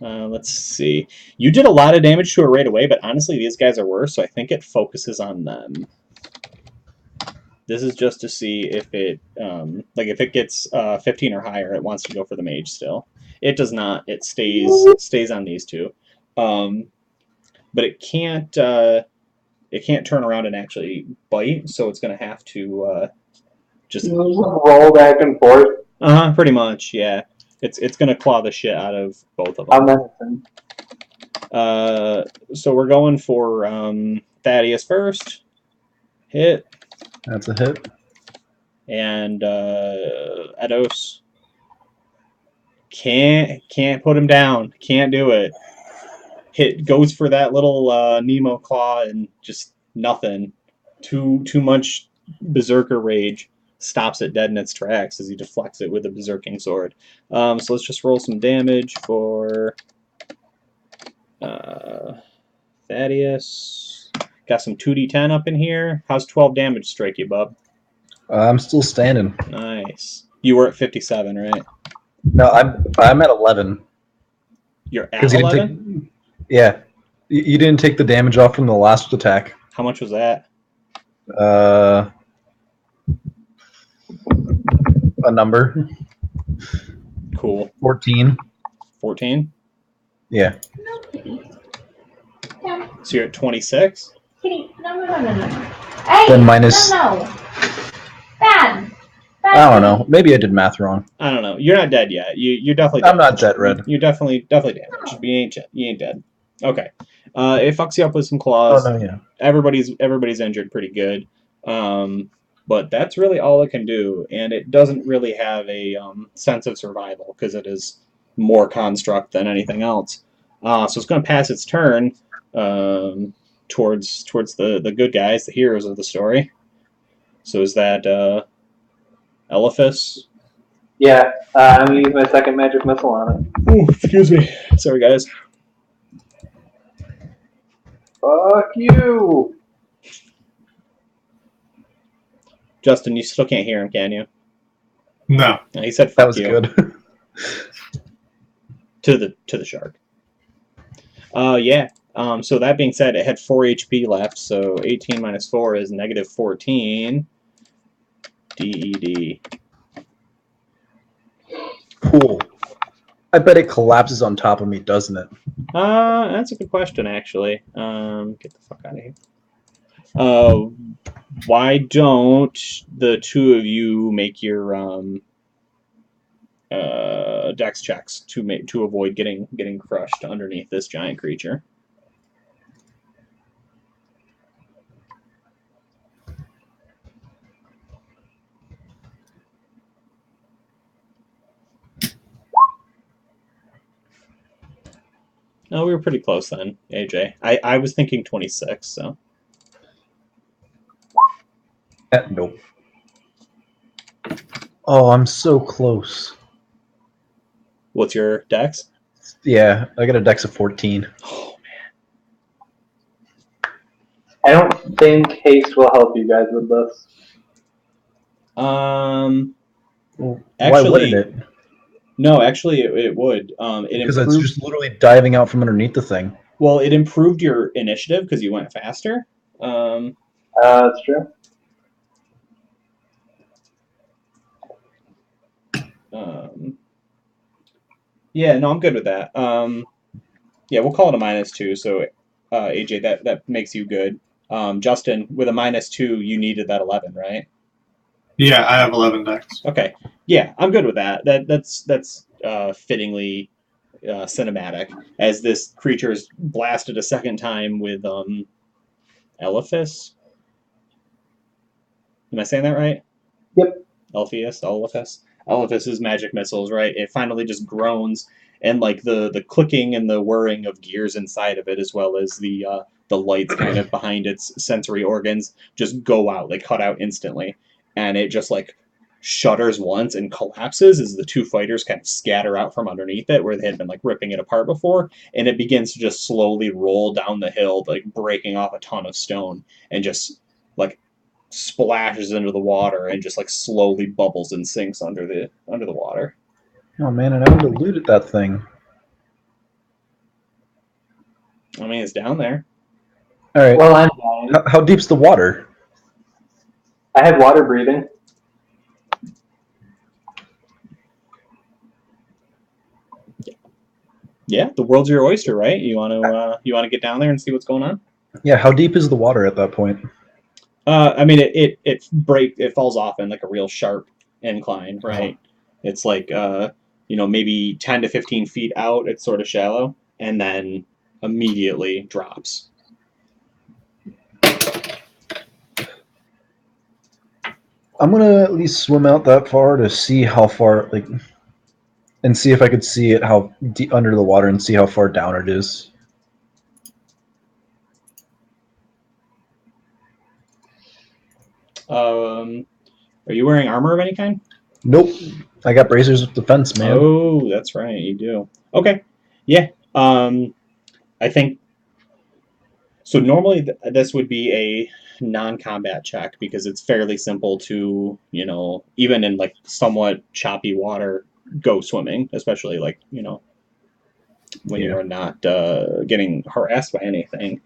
Let's see. You did a lot of damage to it right away, but honestly, these guys are worse, so I think it focuses on them. This is just to see if it, like if it gets 15 or higher, it wants to go for the mage still. It does not. It stays on these two, but it can't turn around and actually bite. So it's going to have to just roll back and forth. Pretty much, yeah. It's going to claw the shit out of both of I'm them. So we're going for Thaddeus first. Hit. That's a hit. And Eidos can't put him down. Can't do it. Goes for that little Nemo claw and just nothing. Too much berserker rage. Stops it dead in its tracks as he deflects it with a berserking sword. So let's just roll some damage for Thaddeus. Got some 2d10 up in here. How's 12 damage strike you, bub? I'm still standing. Nice. You were at 57, right? No, I'm at 11. You're at 11? Yeah. You didn't take the damage off from the last attack. How much was that? A number. Cool. 14. 14? Yeah. No, kitty. Yeah, So you're at 26? kitty. No. Hey, Then minus- No. Bad. I don't know. Maybe I did math wrong. I don't know. You're not dead yet. You're definitely I'm damaged. not dead, Red. You're definitely damaged. But you ain't dead. Okay. It fucks you up with some claws. Oh, no, yeah. Everybody's injured pretty good. But that's really all it can do, and it doesn't really have a sense of survival because it is more construct than anything else. So it's going to pass its turn towards the good guys, the heroes of the story. So is that Elephas? Yeah, I'm going to use my second magic missile on it. Ooh, excuse me. Sorry, guys. Fuck you! Justin, you still can't hear him, can you? No. No, he said, "Fuck That was you." good. to the shark. Yeah. So that being said, it had 4 HP left, so 18 minus 4 is negative 14. DED. Cool. I bet it collapses on top of me, doesn't it? That's a good question, actually. Get the fuck out of here. Why don't the two of you make your dex checks to avoid getting crushed underneath this giant creature? Oh, we were pretty close then, AJ. I was thinking 26, so. Nope. Oh, I'm so close. What's your dex? Yeah, I got a dex of 14. Oh, I don't think haste will help you guys with this. man. Why Actually, wouldn't it? no, actually, it would. It Because it's improved. just literally diving out from underneath the thing. Well, it improved your initiative because you went faster. That's true. Yeah, no, I'm good with that. Yeah, we'll call it a -2. So, AJ, that makes you good. Justin, with a -2, you needed that 11, right? Yeah, I have 11 decks. Okay. Yeah, I'm good with that. That's fittingly cinematic, as this creature is blasted a second time with Elephas. Am I saying that right? Yep. Elephas's magic missiles, right? It finally just groans, and like the clicking and the whirring of gears inside of it, as well as the lights kind of behind its sensory organs, just go out. They cut out instantly, and it just like shudders once and collapses as the two fighters kind of scatter out from underneath it, where they had been like ripping it apart before, and it begins to just slowly roll down the hill, like breaking off a ton of stone, and just like splashes into the water and just like slowly bubbles and sinks under the water. Oh man, and I would have looted that thing. I mean, it's down there. All right. Well, I'm dying. How deep's the water? I have water breathing. Yeah, the world's your oyster, right? You want to get down there and see what's going on? Yeah. How deep is the water at that point? I mean, it falls off in like a real sharp incline, right? It's like maybe 10 to 15 feet out. It's sort of shallow, and then immediately drops. I'm gonna at least swim out that far to see how far, like, and see if I could see it how deep under the water and see how far down it is. Are you wearing armor of any kind? Nope. I got bracers of defense, man. Oh, that's right, you do. Okay, yeah. I think so. Normally, this would be a non-combat check because it's fairly simple to, even in like somewhat choppy water, go swimming, especially like when you are not getting harassed by anything.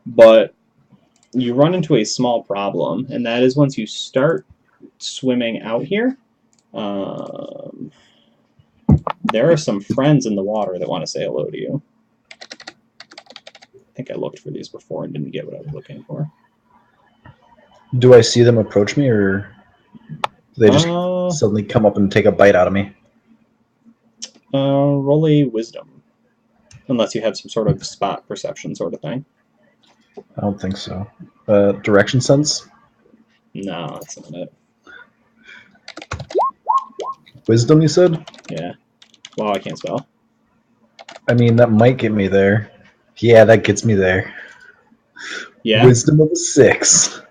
But you run into a small problem, and that is once you start swimming out here, there are some friends in the water that want to say hello to you. I think I looked for these before and didn't get what I was looking for. Do I see them approach me, or do they just suddenly come up and take a bite out of me? Roll a wisdom. Unless you have some sort of spot perception sort of thing. I don't think so. Direction sense? No, that's not it. Wisdom, you said? Yeah. Wow, I can't spell. I mean, that might get me there. Yeah, that gets me there. Yeah? Wisdom of a 6.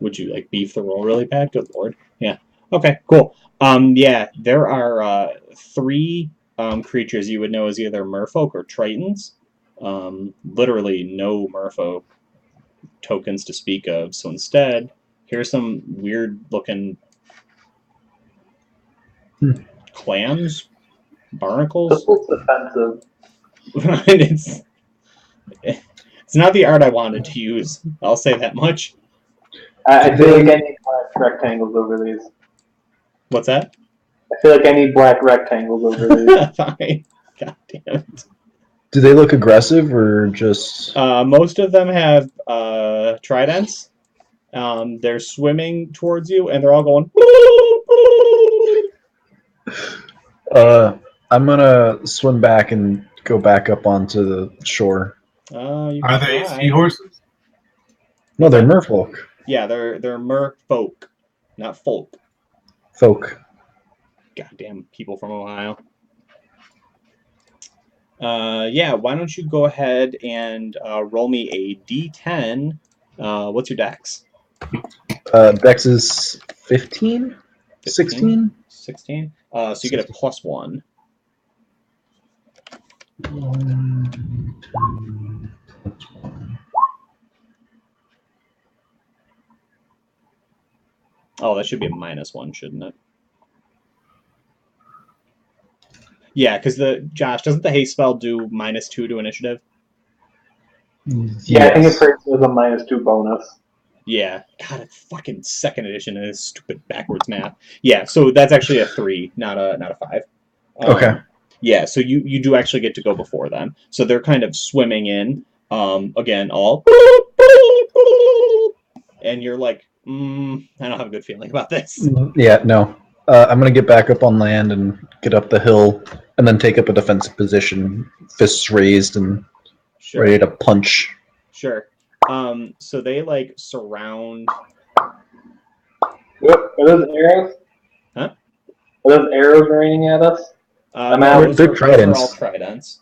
Would you like beef the roll really bad? Good lord. Yeah. Okay, cool. Yeah, there are 3 creatures you would know as either merfolk or tritons. Literally no merfolk tokens to speak of. So instead, here's some weird looking clams, barnacles. This looks offensive. It's not the art I wanted to use. I'll say that much. I feel like I need black rectangles over these. What's that? I feel like I need black rectangles over these. Fine. God damn it. Do they look aggressive or just... Most of them have tridents. They're swimming towards you, and they're all going... I'm gonna swim back and go back up onto the shore. Are they seahorses? No, they're merfolk. Yeah, they're merfolk, not folk. Folk. Goddamn people from Ohio. Yeah, why don't you go ahead and roll me a d10. What's your dex? Dex is 15? 16? 16? So you get a +1. 1, 2, +1. Oh, that should be a -1, shouldn't it? Yeah, because Josh, doesn't the haste spell do -2 to initiative? Yeah, I think it creates with a -2 bonus. Yeah. God, it's fucking 2nd edition of this stupid backwards math. Yeah, so that's actually a 3, not a 5. Okay. Yeah, so you do actually get to go before them. So they're kind of swimming in, again, all... And you're like, I don't have a good feeling about this. Yeah, no. I'm going to get back up on land and get up the hill and then take up a defensive position, fists raised and ready to punch. Sure. So they, like, surround... Are those arrows? Huh? Are those arrows raining at us? No, they're tridents. Those are all tridents.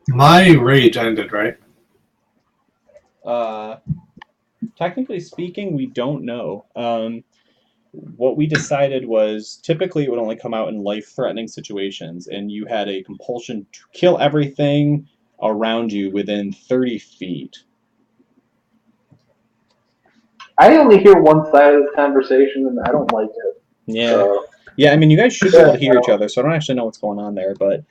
My rage ended, right? Technically speaking, we don't know. What we decided was typically it would only come out in life-threatening situations, and you had a compulsion to kill everything around you within 30 feet. I only hear one side of this conversation, and I don't like it. Yeah. So, Yeah, I mean, you guys should be able to hear each other, so I don't actually know what's going on there. But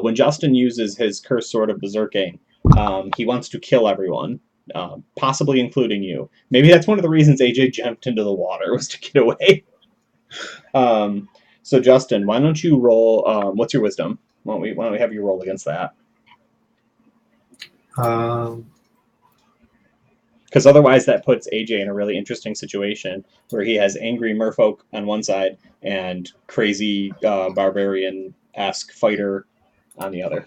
when Justin uses his cursed sword of berserking, he wants to kill everyone, possibly including you. Maybe that's one of the reasons AJ jumped into the water, was to get away. So Justin, why don't you roll? What's your wisdom? Why don't we have you roll against that? Because otherwise that puts AJ in a really interesting situation where he has angry merfolk on one side and crazy barbarian-esque fighter on the other.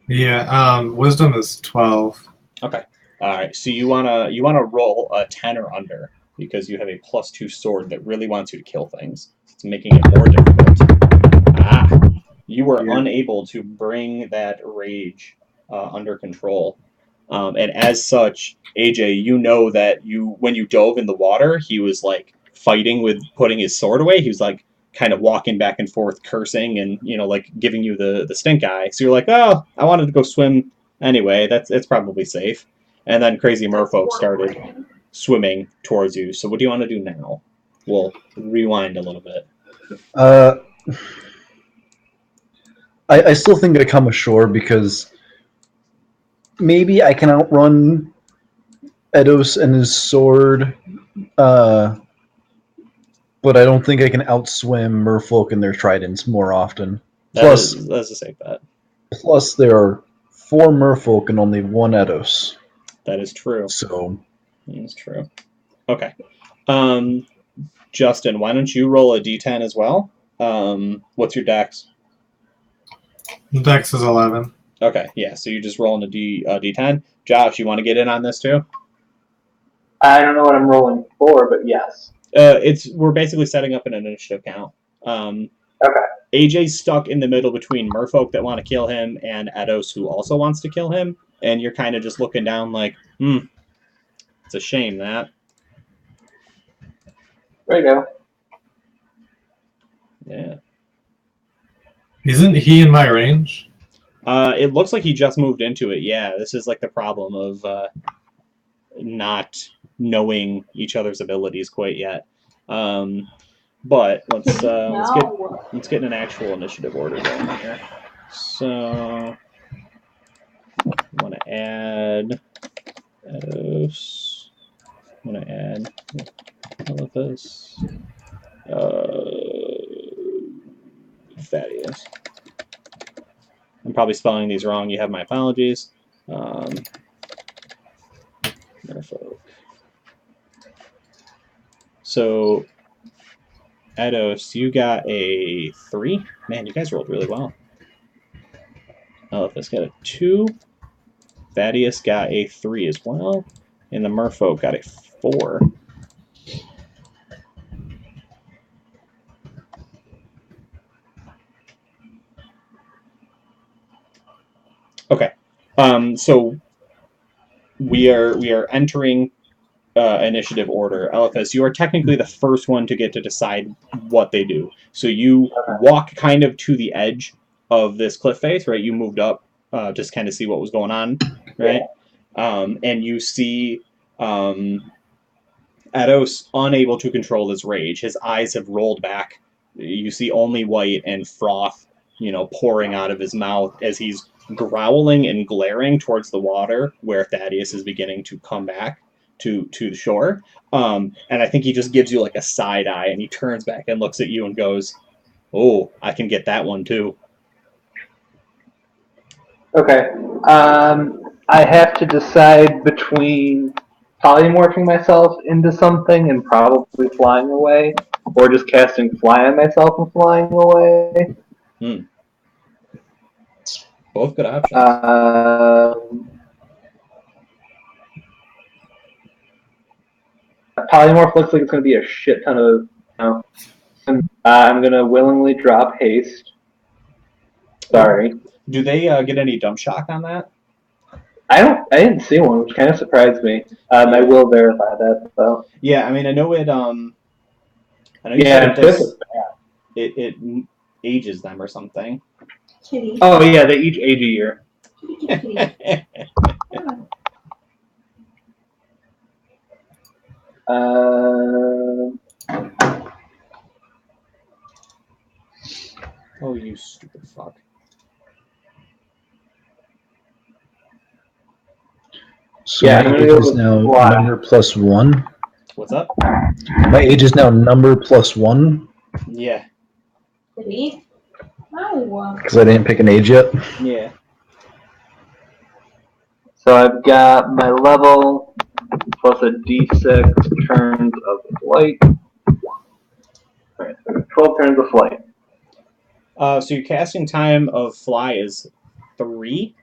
Yeah, wisdom is 12. Okay. All right. So you wanna roll a 10 or under because you have a +2 sword that really wants you to kill things. It's making it more difficult. You were unable to bring that rage under control. And as such, AJ, you know that when you dove in the water, he was like fighting with putting his sword away. He was like kind of walking back and forth, cursing, and like giving you the stink eye. So you're like, oh, I wanted to go swim anyway. It's probably safe. And then crazy merfolk started swimming towards you. So what do you want to do now? We'll rewind a little bit. I still think I come ashore because maybe I can outrun Eidos and his sword, but I don't think I can outswim merfolk and their tridents more often. That's a safe bet. Plus, there are 4 merfolk and only 1 Eidos. That is true. So that's true. Okay. Justin, why don't you roll a d10 as well? What's your dex? Dex is 11. Okay, yeah, so you're just rolling a d10. Josh, you want to get in on this too? I don't know what I'm rolling for, but yes. We're basically setting up an initiative count. Okay. AJ's stuck in the middle between merfolk that want to kill him and Eidos who also wants to kill him, and you're kind of just looking down like, it's a shame that. There you go. Yeah. Isn't he in my range? It looks like he just moved into it. Yeah, this is like the problem of not knowing each other's abilities quite yet. But let's get an actual initiative order going here. So I want to add Eidos. I want to add Elithus. Thaddeus. I'm probably spelling these wrong. You have my apologies. Merfolk. So, Eidos, you got a 3. Man, you guys rolled really well. Elithus got a 2. Thaddeus got a 3 as well. And the Merfolk got a 4. Okay. So we are entering initiative order. Elithus, you are technically the first one to get to decide what they do. So you walk kind of to the edge of this cliff face, right? You moved up just kind of see what was going on, right? And you see Eidos unable to control his rage. His eyes have rolled back. You see only white and froth, pouring out of his mouth as he's growling and glaring towards the water where Thaddeus is beginning to come back to the shore. And I think he just gives you like a side eye and he turns back and looks at you and goes, "Oh, I can get that one too." Okay. I have to decide between polymorphing myself into something and probably flying away, or just casting fly on myself and flying away. Both good options. Polymorph looks like it's going to be a shit ton of. I'm going to willingly drop haste. Sorry. Do they get any dump shock on that? I didn't see one, which kind of surprised me. I will verify that though. Yeah, I mean, I know it. I know you Yeah, said it ages them or something. Kitty. Oh yeah, they each age a year. Kitty. Oh, you stupid fuck. So Yeah, my I'm gonna age go is with now fly. number +1. What's up? My age is now number +1 Yeah. Did he? No. because I didn't pick an age yet. Yeah. So I've got my level plus a d6 turns of flight. Alright, so 12 turns of flight. So your casting time of fly is 3.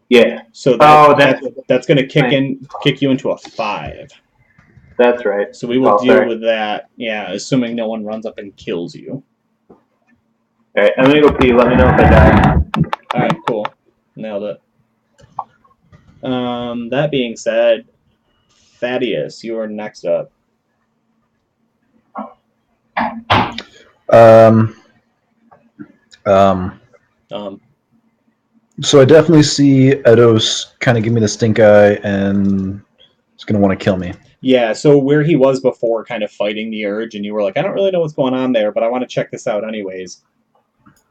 Yeah, So that's going to kick you into a 5. that's right. So we will Oh, deal sorry. with that. Yeah, assuming no one runs up and kills you. Alright, I'm gonna go pee. Let me know if I die. All right, cool, nailed it. That being said, Thaddeus, you are next up. So I definitely see Eidos kind of give me the stink eye and he's going to want to kill me. Yeah, so where he was before, kind of fighting the urge, and you were like, I don't really know what's going on there, but I want to check this out anyways.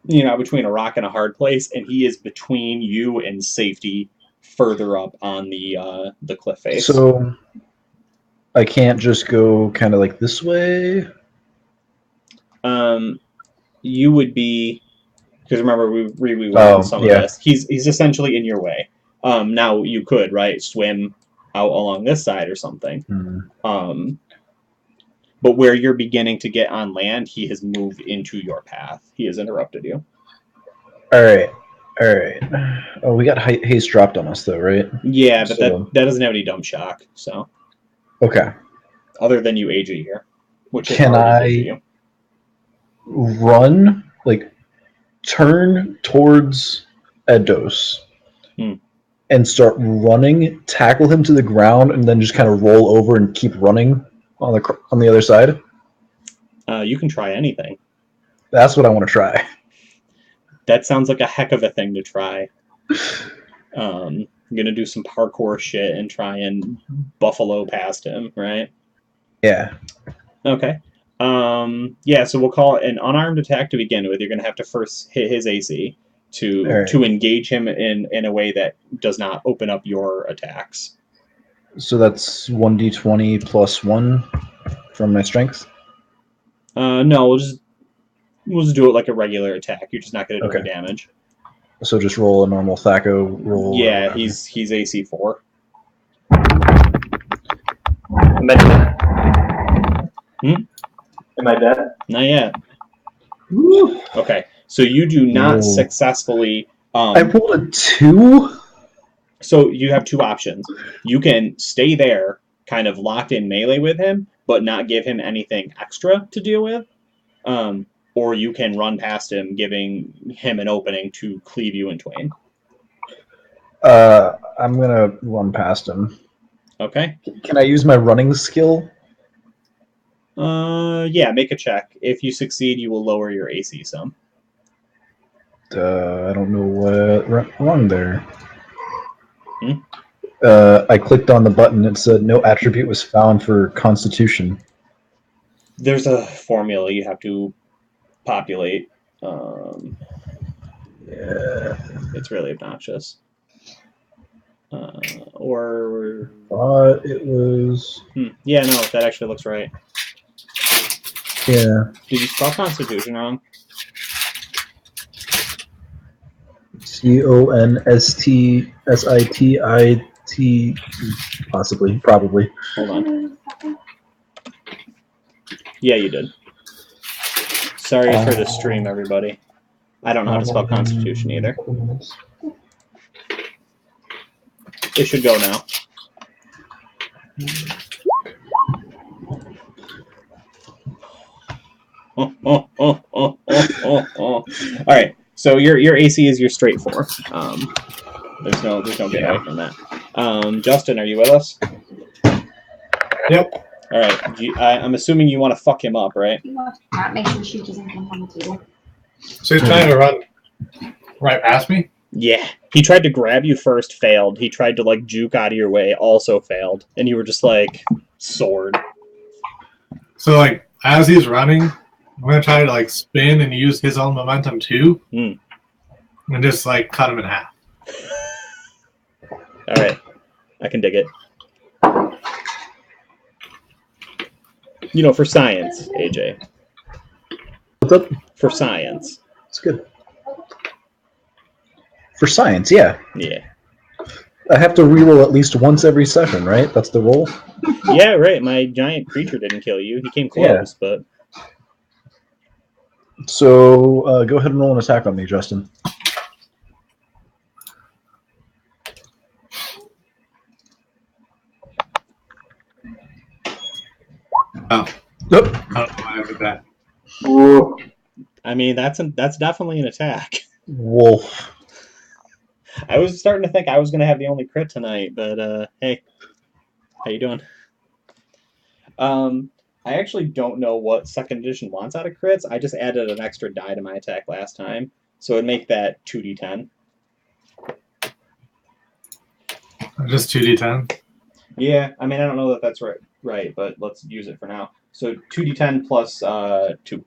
You know, between a rock and a hard place, and he is between you and safety, further up on the cliff face. So I can't just go kind of like this way. You would be, because remember we rewound some of this. He's essentially in your way. Now you could swim out along this side or something. But where you're beginning to get on land, he has moved into your path. He has interrupted you. All right. Oh, we got haste dropped on us though, right? Yeah, but that doesn't have any dump shock. So okay. Other than you age a year, which can I run turn towards Eidos and start running, tackle him to the ground, and then just kind of roll over and keep running on the other side? You can try anything. That's what I want to try. That sounds like a heck of a thing to try. I'm gonna do some parkour shit and try and buffalo past him, right? Yeah. Okay. Yeah, so we'll call it an unarmed attack to begin with. You're gonna have to first hit his AC to engage him in a way that does not open up your attacks. So that's 1d20 plus 1 from my strength? No, we'll just do it like a regular attack. You're just not going to do any damage. So just roll a normal Thaco roll. Yeah, he's AC 4. Am I dead? Am I dead? Not yet. Woo. Okay, so you do not successfully... I rolled a 2? So you have 2 options. You can stay there, kind of locked in melee with him, but not give him anything extra to deal with. Or you can run past him, giving him an opening to cleave you in twain. I'm going to run past him. Okay. Can I use my running skill? Yeah, make a check. If you succeed, you will lower your AC some. I don't know what went wrong there. I clicked on the button. It said no attribute was found for Constitution. There's a formula you have to populate. It's really obnoxious. Or it was. Yeah, no, that actually looks right. Yeah. Did you spell Constitution wrong? CONSTSITIT. Possibly, probably. Hold on. Yeah, you did. Sorry for the stream, everybody. I don't know how to spell Constitution either. It should go now. All right. So your AC is your straight 4. There's no getting away from that. Justin, are you with us? Yep. All right. I'm assuming you want to fuck him up, right? You want to make sure she doesn't come on the table. So he's trying to run right past me? Yeah. He tried to grab you first, failed. He tried to juke out of your way, also failed. And you were just sword. So like as he's running, I'm gonna try to like spin and use his own momentum too, and just like cut him in half. All right, I can dig it. You know, for science, AJ. What's up? For science. It's good. For science, yeah. Yeah. I have to reroll at least once every session, right? That's the roll? Yeah, right. My giant creature didn't kill you. He came close, but... So, go ahead and roll an attack on me, Justin. Oh. Nope. I don't know why I did that. Ooh. I mean, that's definitely an attack. Wolf. I was starting to think I was going to have the only crit tonight, but hey, how you doing? I actually don't know what second edition wants out of crits. I just added an extra die to my attack last time, so it'd make that 2d10. Just 2d10. Yeah, I mean, I don't know that that's right, but let's use it for now. So 2d10 plus 2.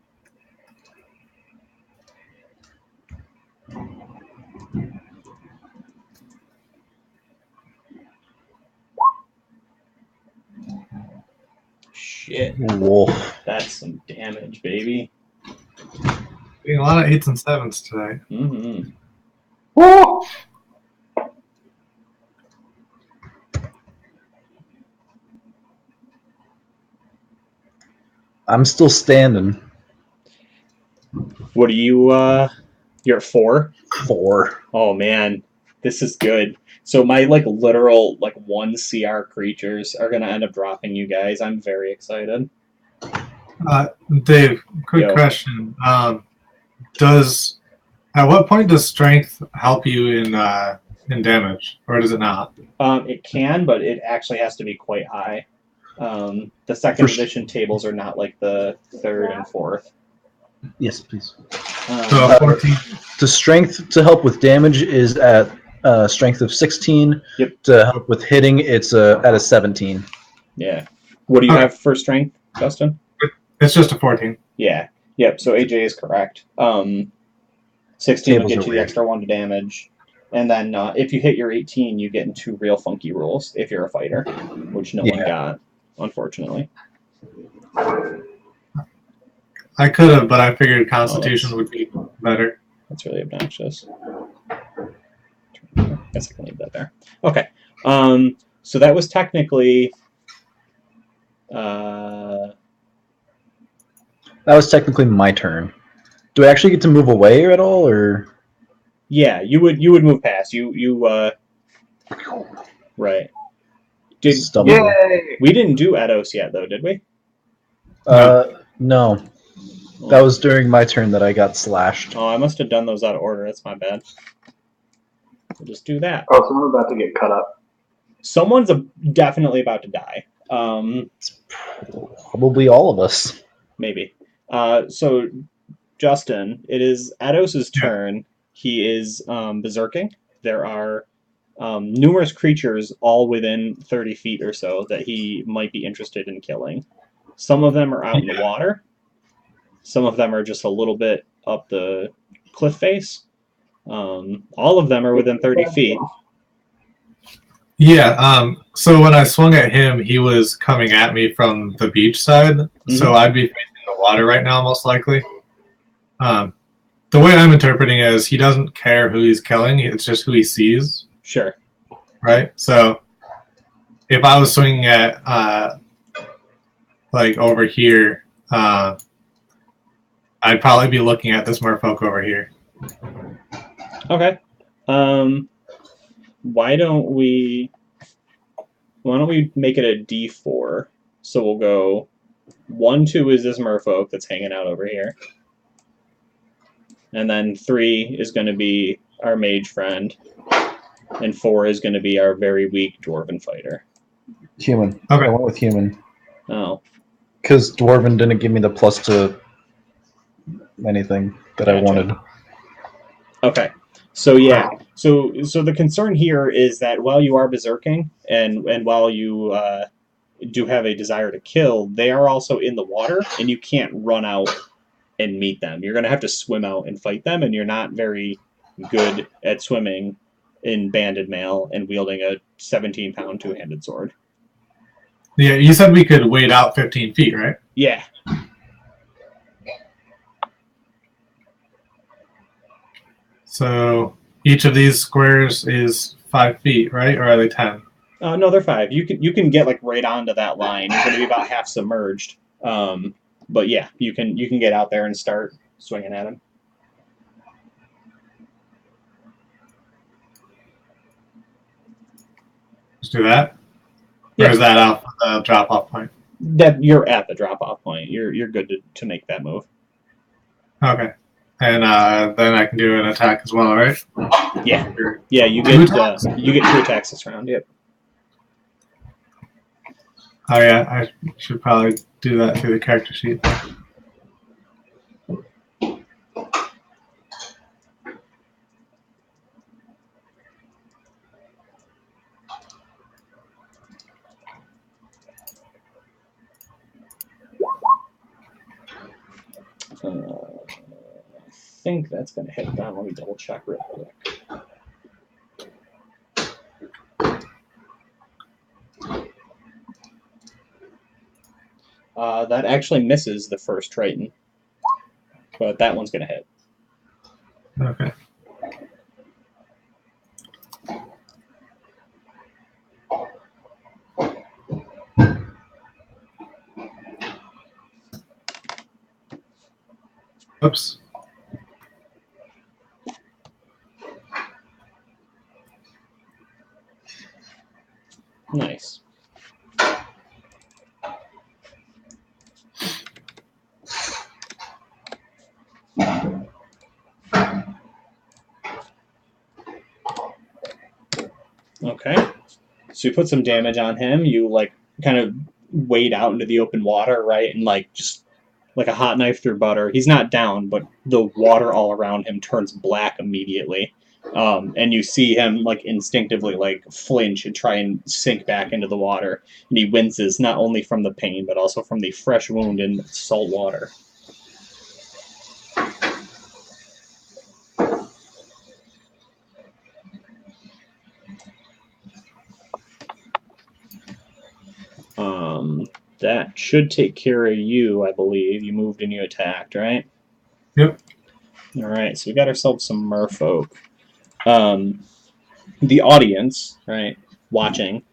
Shit. Wolf. That's some damage, baby. Getting a lot of 8s and 7s tonight. Mm-hmm. Woo! I'm still standing. What are you, you're at 4? 4. Oh, man. This is good. So my, literal, 1 CR creatures are going to end up dropping you guys. I'm very excited. Dave, quick Yo. question. At what point does strength help you in damage, or does it not? It can, but it actually has to be quite high. The second edition tables are not like the 3rd and 4th. Yes, please. So 14. The strength to help with damage is at strength of 16. Yep. To help with hitting, it's at a 17. Yeah. What do you have for strength, Justin? It's just a 14. Yeah. Yep. So AJ is correct. 16 will Tables get are you the weird. extra 1 to damage. And then if you hit your 18, you get into real funky rules if you're a fighter, which no one got, unfortunately. I could have, but I figured Constitution would be better. That's really obnoxious. I guess I can leave that there. Okay. So that was technically... That was technically my turn. Do I actually get to move away at all, or? Yeah, you would move past. Right. Yay! We didn't do Eidos yet, though, did we? No. That was during my turn that I got slashed. Oh, I must have done those out of order. That's my bad. We'll just do that. Oh, someone's about to get cut up. Someone's definitely about to die. It's probably all of us. Maybe. So, Justin, it is Eidos' turn. He is berserking. There are numerous creatures all within 30 feet or so that he might be interested in killing. Some of them are out in the water. Some of them are just a little bit up the cliff face. All of them are within 30 feet. Yeah, so when I swung at him, he was coming at me from the beach side, so I'd be facing the water right now, most likely. The way I'm interpreting it is he doesn't care who he's killing, it's just who he sees. Sure. Right? So if I was swinging at, over here, I'd probably be looking at this merfolk over here. Okay. Why don't we make it a D4? So we'll go 1, 2 is this merfolk that's hanging out over here. And then 3 is going to be our mage friend. And 4 is going to be our very weak dwarven fighter. Human. Okay. I went with human. Oh. Because dwarven didn't give me the plus to anything that I wanted. Okay. So yeah. So the concern here is that while you are berserking and while you do have a desire to kill, they are also in the water, and you can't run out and meet them. You're going to have to swim out and fight them, and you're not very good at swimming in banded mail and wielding a 17-pound two-handed sword. Yeah, you said we could wait out 15 feet, right? Yeah. So each of these squares is 5 feet, right? Or are they 10? No, they're 5. You can get like right onto that line. You're going to be about half submerged. But yeah, you can get out there and start swinging at him. Let's do that. Yeah. Or is that off the drop-off point? That you're at the drop-off point. You're good to make that move. Okay. And then I can do an attack as well, right? Yeah. Yeah, you get 2 attacks this round. Yep. Oh yeah, I should probably do that through the character sheet. I think that's going to hit down. Let me double check real quick. That actually misses the first Triton, but that one's going to hit. Okay. Oops. Nice. Okay. So you put some damage on him. You like kind of wade out into the open water, right? And like just like a hot knife through butter. He's not down, but the water all around him turns black immediately. And you see him like instinctively like flinch and try and sink back into the water. And he winces not only from the pain, but also from the fresh wound in salt water. That should take care of you, I believe. You moved and you attacked, right? Yep. All right, so we got ourselves some merfolk. The audience, right, watching,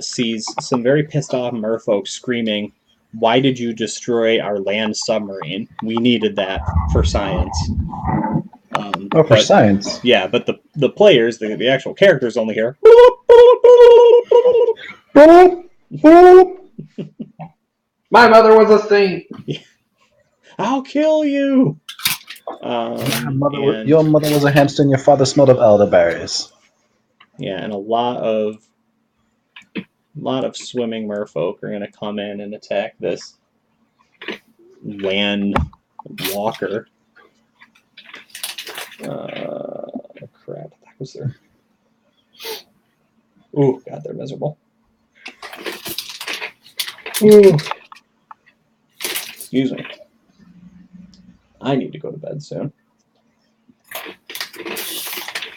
sees some very pissed off merfolk screaming, "Why did you destroy our land submarine? We needed that for science." For science. Yeah, but the players, the actual characters, only hear. My mother was a saint. I'll kill you. Your mother was a hamster and your father smelled of elderberries. Yeah, and a lot of swimming merfolk are going to come in and attack this land walker. Crap, that was there. Ooh, God, they're miserable. Ooh. Excuse me. I need to go to bed soon.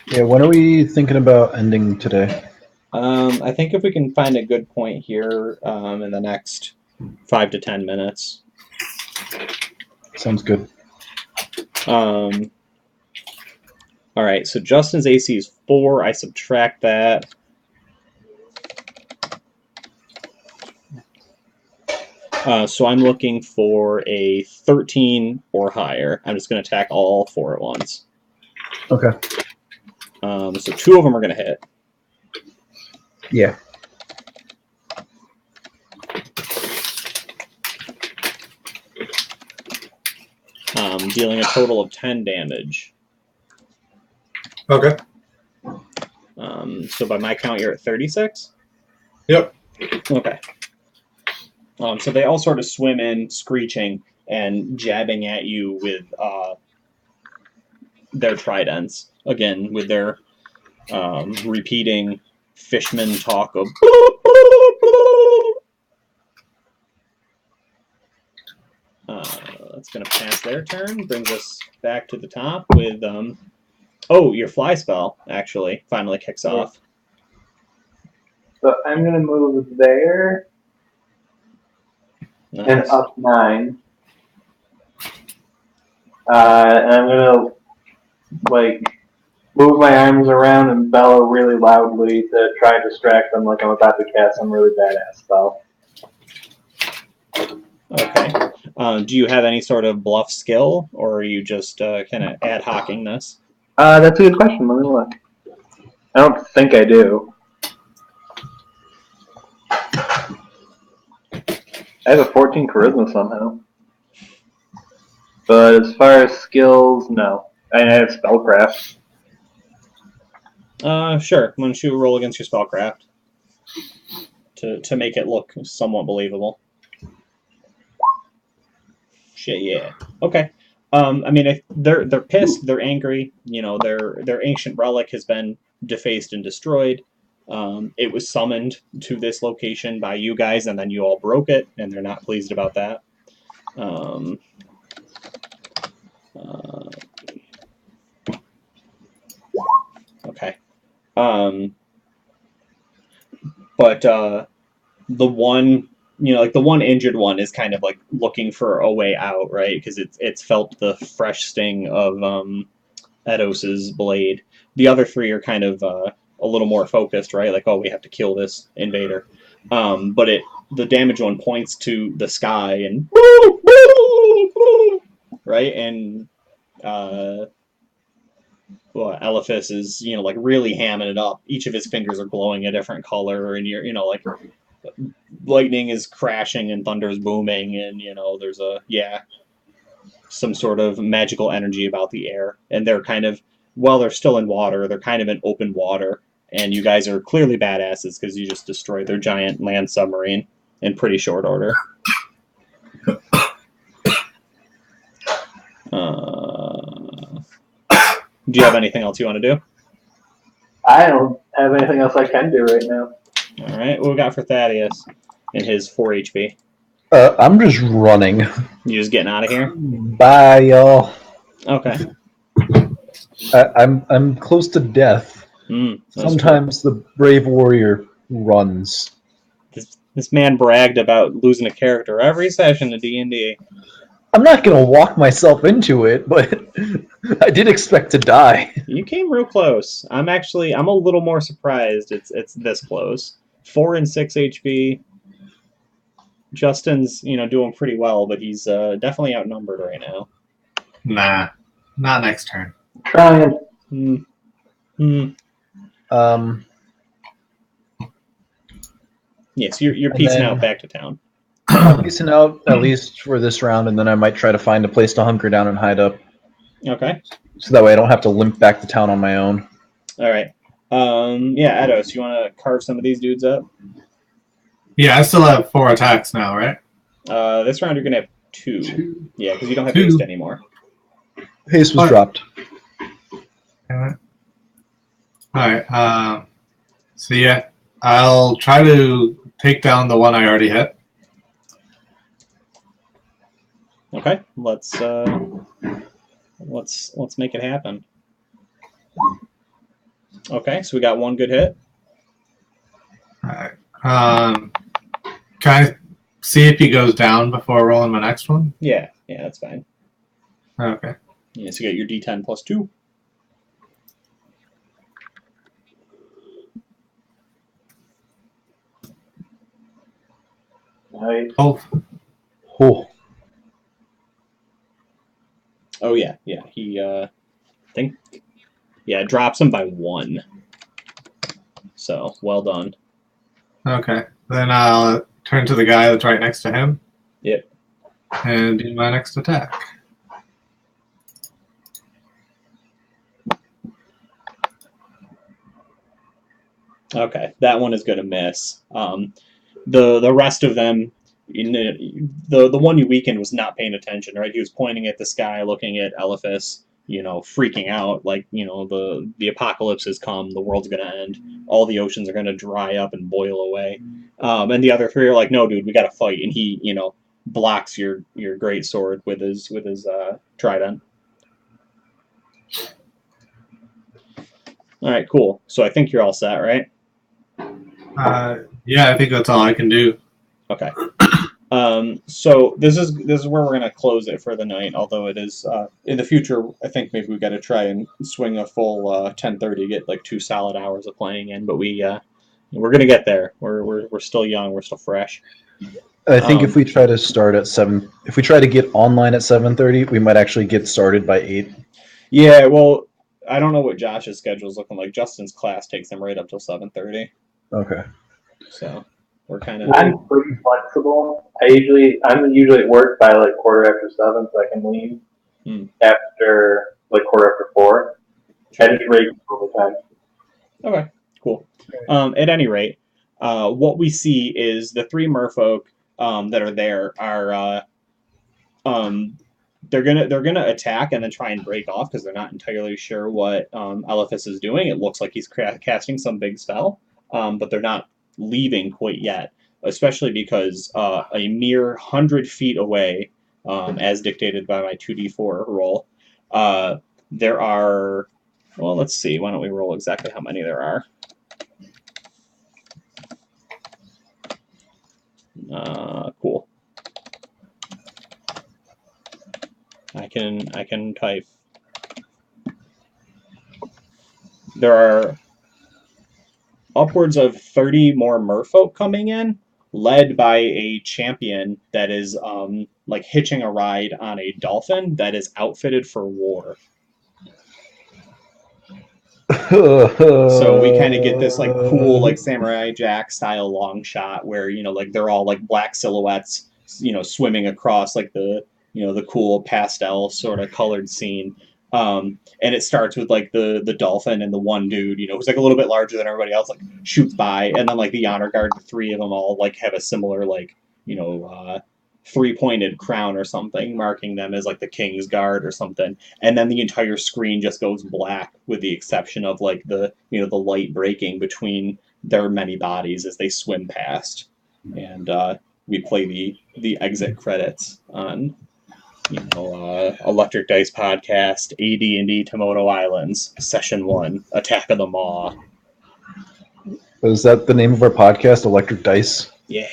Yeah, when are we thinking about ending today? I think if we can find a good point here in the next 5 to 10 minutes. Sounds good. All right, so Justin's AC is 4. I subtract that. So I'm looking for a 13 or higher. I'm just going to attack all 4 at once. Okay. So 2 of them are going to hit. Yeah. Dealing a total of 10 damage. Okay. So by my count, you're at 36? Yep. Okay. So they all sort of swim in, screeching, and jabbing at you with their tridents. Again, with their repeating fishman talk of... going to pass their turn. Brings us back to the top with oh, your fly spell actually finally kicks off. So I'm going to move there Nice. and up 9. And I'm going to, like, move my arms around and bellow really loudly to try to distract them like I'm about to cast some really badass spell. Okay. Do you have any sort of bluff skill, or are you just kind of ad hocing this? That's a good question. Let me look. I don't think I do. I have a 14 charisma somehow. But as far as skills, no. I have spellcraft. Sure. Why don't you roll against your spellcraft to make it look somewhat believable? Shit, yeah. Okay. I mean, if they're pissed, they're angry. You know, their ancient relic has been defaced and destroyed. It was summoned to this location by you guys, and then you all broke it, and they're not pleased about that. Okay. But the one, you know, like the one injured one is kind of like looking for a way out, right? Because it's felt the fresh sting of Edos's blade. The other three are kind of a little more focused, right? Like, oh, we have to kill this invader. But the damaged one points to the sky and right, and well, Elephas is, you know, like really hamming it up. Each of his fingers are glowing a different color, and you're, you know, like lightning is crashing and thunder is booming, and you know there's some sort of magical energy about the air. And they're kind of, well, they're still in water. They're kind of in open water, and you guys are clearly badasses because you just destroyed their giant land submarine in pretty short order. Do you have anything else you want to do? I don't have anything else I can do right now. All right, what we got for Thaddeus in his 4 HP? I'm just running. You just getting out of here? Bye, y'all. Okay. I'm close to death. Sometimes true. the brave warrior runs. This man bragged about losing a character every session of D&D. I'm not gonna walk myself into it, but I did expect to die. You came real close. I'm a little more surprised it's this close. 4 and 6 HP. Justin's, you know, doing pretty well, but he's definitely outnumbered right now. Nah, not next turn. Trying. Yes, you're piecing out back to town. Piecing out at least for this round, and then I might try to find a place to hunker down and hide up. Okay. So that way I don't have to limp back to town on my own. All right. Yeah, Edos, you want to carve some of these dudes up? Yeah, I still have 4 attacks now, right? This round you're gonna have 2. Yeah, because you don't have haste anymore. Haste was dropped. Alright, so yeah, I'll try to take down the one I already hit. Okay, let's make it happen. Okay, so we got 1 good hit. Alright. Can I see if he goes down before rolling my next one? Yeah, that's fine. Okay. Yeah, so you get your D10 plus 2. Nice. Oh. Oh yeah, he drops him by 1. So well done. Okay. Then I'll turn to the guy that's right next to him. Yep. And do my next attack. Okay, that one is going to miss. The rest of them, the one you weakened was not paying attention, right? He was pointing at the sky, looking at Elephas, you know, freaking out, like, you know, the apocalypse has come, the world's going to end, all the oceans are going to dry up and boil away. And the other 3 are like, no, dude, we got to fight. And he, you know, blocks your great sword with his trident. All right, cool. So I think you're all set, right? Yeah, I think that's all I can do. Okay. So this is where we're gonna close it for the night. Although it is in the future, I think maybe we got to try and swing a full 10:30, get like 2 solid hours of playing in. But we're gonna get there. We're still young. We're still fresh. I think if we try to start at 7, if we try to get online at 7:30, we might actually get started by 8. Yeah. Well, I don't know what Josh's schedule is looking like. Justin's class takes him right up till 7:30. Okay. So we're kind of. I'm pretty flexible. I'm usually at work by like 7:15, so I can leave after like 4:15. I just rate all the time. Okay, cool. At any rate, what we see is the 3 merfolk that are there are they're gonna attack and then try and break off because they're not entirely sure what Elephas is doing. It looks like he's casting some big spell, but they're not leaving quite yet. Especially because a mere 100 feet away, as dictated by my 2d4 roll, there are. Well, let's see. Why don't we roll exactly how many there are? Cool. I can type. There are upwards of 30 more merfolk coming in, led by a champion that is like hitching a ride on a dolphin that is outfitted for war. So we kind of get this like cool like Samurai Jack style long shot where like they're all like black silhouettes, swimming across like the the cool pastel sort of colored scene. And it starts with like the dolphin and the one dude, who's like a little bit larger than everybody else, like shoots by, and then like the honor guard, the 3 of them all like have a similar like 3-pointed crown or something, marking them as like the king's guard or something. And then the entire screen just goes black, with the exception of like the the light breaking between their many bodies as they swim past. And we play the exit credits on Electric Dice Podcast, AD&D Tomoto Islands, Session 1, Attack of the Maw. Is that the name of our podcast, Electric Dice? Yeah.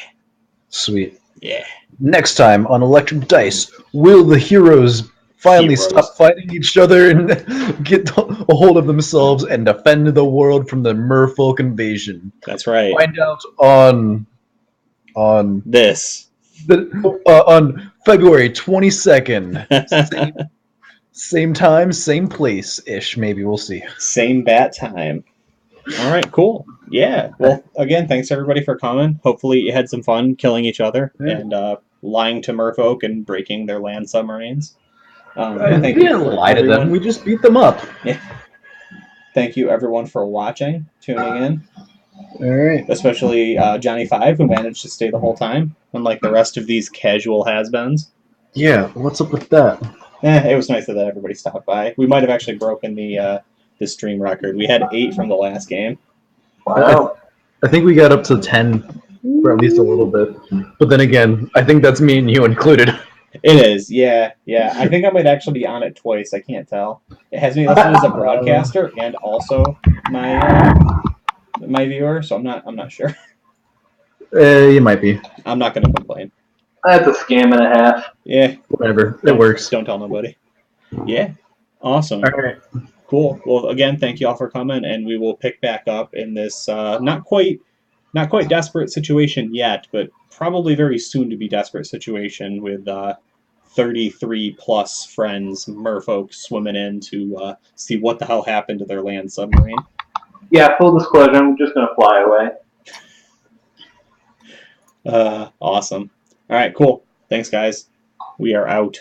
Sweet. Yeah. Next time on Electric Dice, will the heroes finally stop fighting each other and get a hold of themselves and defend the world from the merfolk invasion? That's right. Find out on this. On February 22nd. Same time, same place-ish, maybe. We'll see. Same bat time. All right, cool. Yeah. Well, again, thanks everybody for coming. Hopefully you had some fun killing each other and lying to merfolk and breaking their land submarines. We didn't lie to them. We just beat them up. Yeah. Thank you everyone for watching, tuning in. All right. Especially Johnny 5, who managed to stay the whole time, unlike the rest of these casual has-beens. Yeah, what's up with that? It was nice that everybody stopped by. We might have actually broken the stream record. We had 8 from the last game. Wow. I think we got up to 10 for at least a little bit. But then again, I think that's me and you included. It is, yeah. I think I might actually be on it twice. I can't tell. It has me listed as a broadcaster and also my viewer, so I'm not sure. You might be. I'm not going to complain. That's a scam and a half. Yeah. Whatever. It works. Don't tell nobody. Yeah. Awesome. All right. Cool. Well, again, thank you all for coming, and we will pick back up in this not quite desperate situation yet, but probably very soon to be desperate situation with 33 plus friends, merfolk, swimming in to see what the hell happened to their land submarine. Yeah, full disclosure, I'm just going to fly away. Awesome. All right, cool. Thanks, guys. We are out.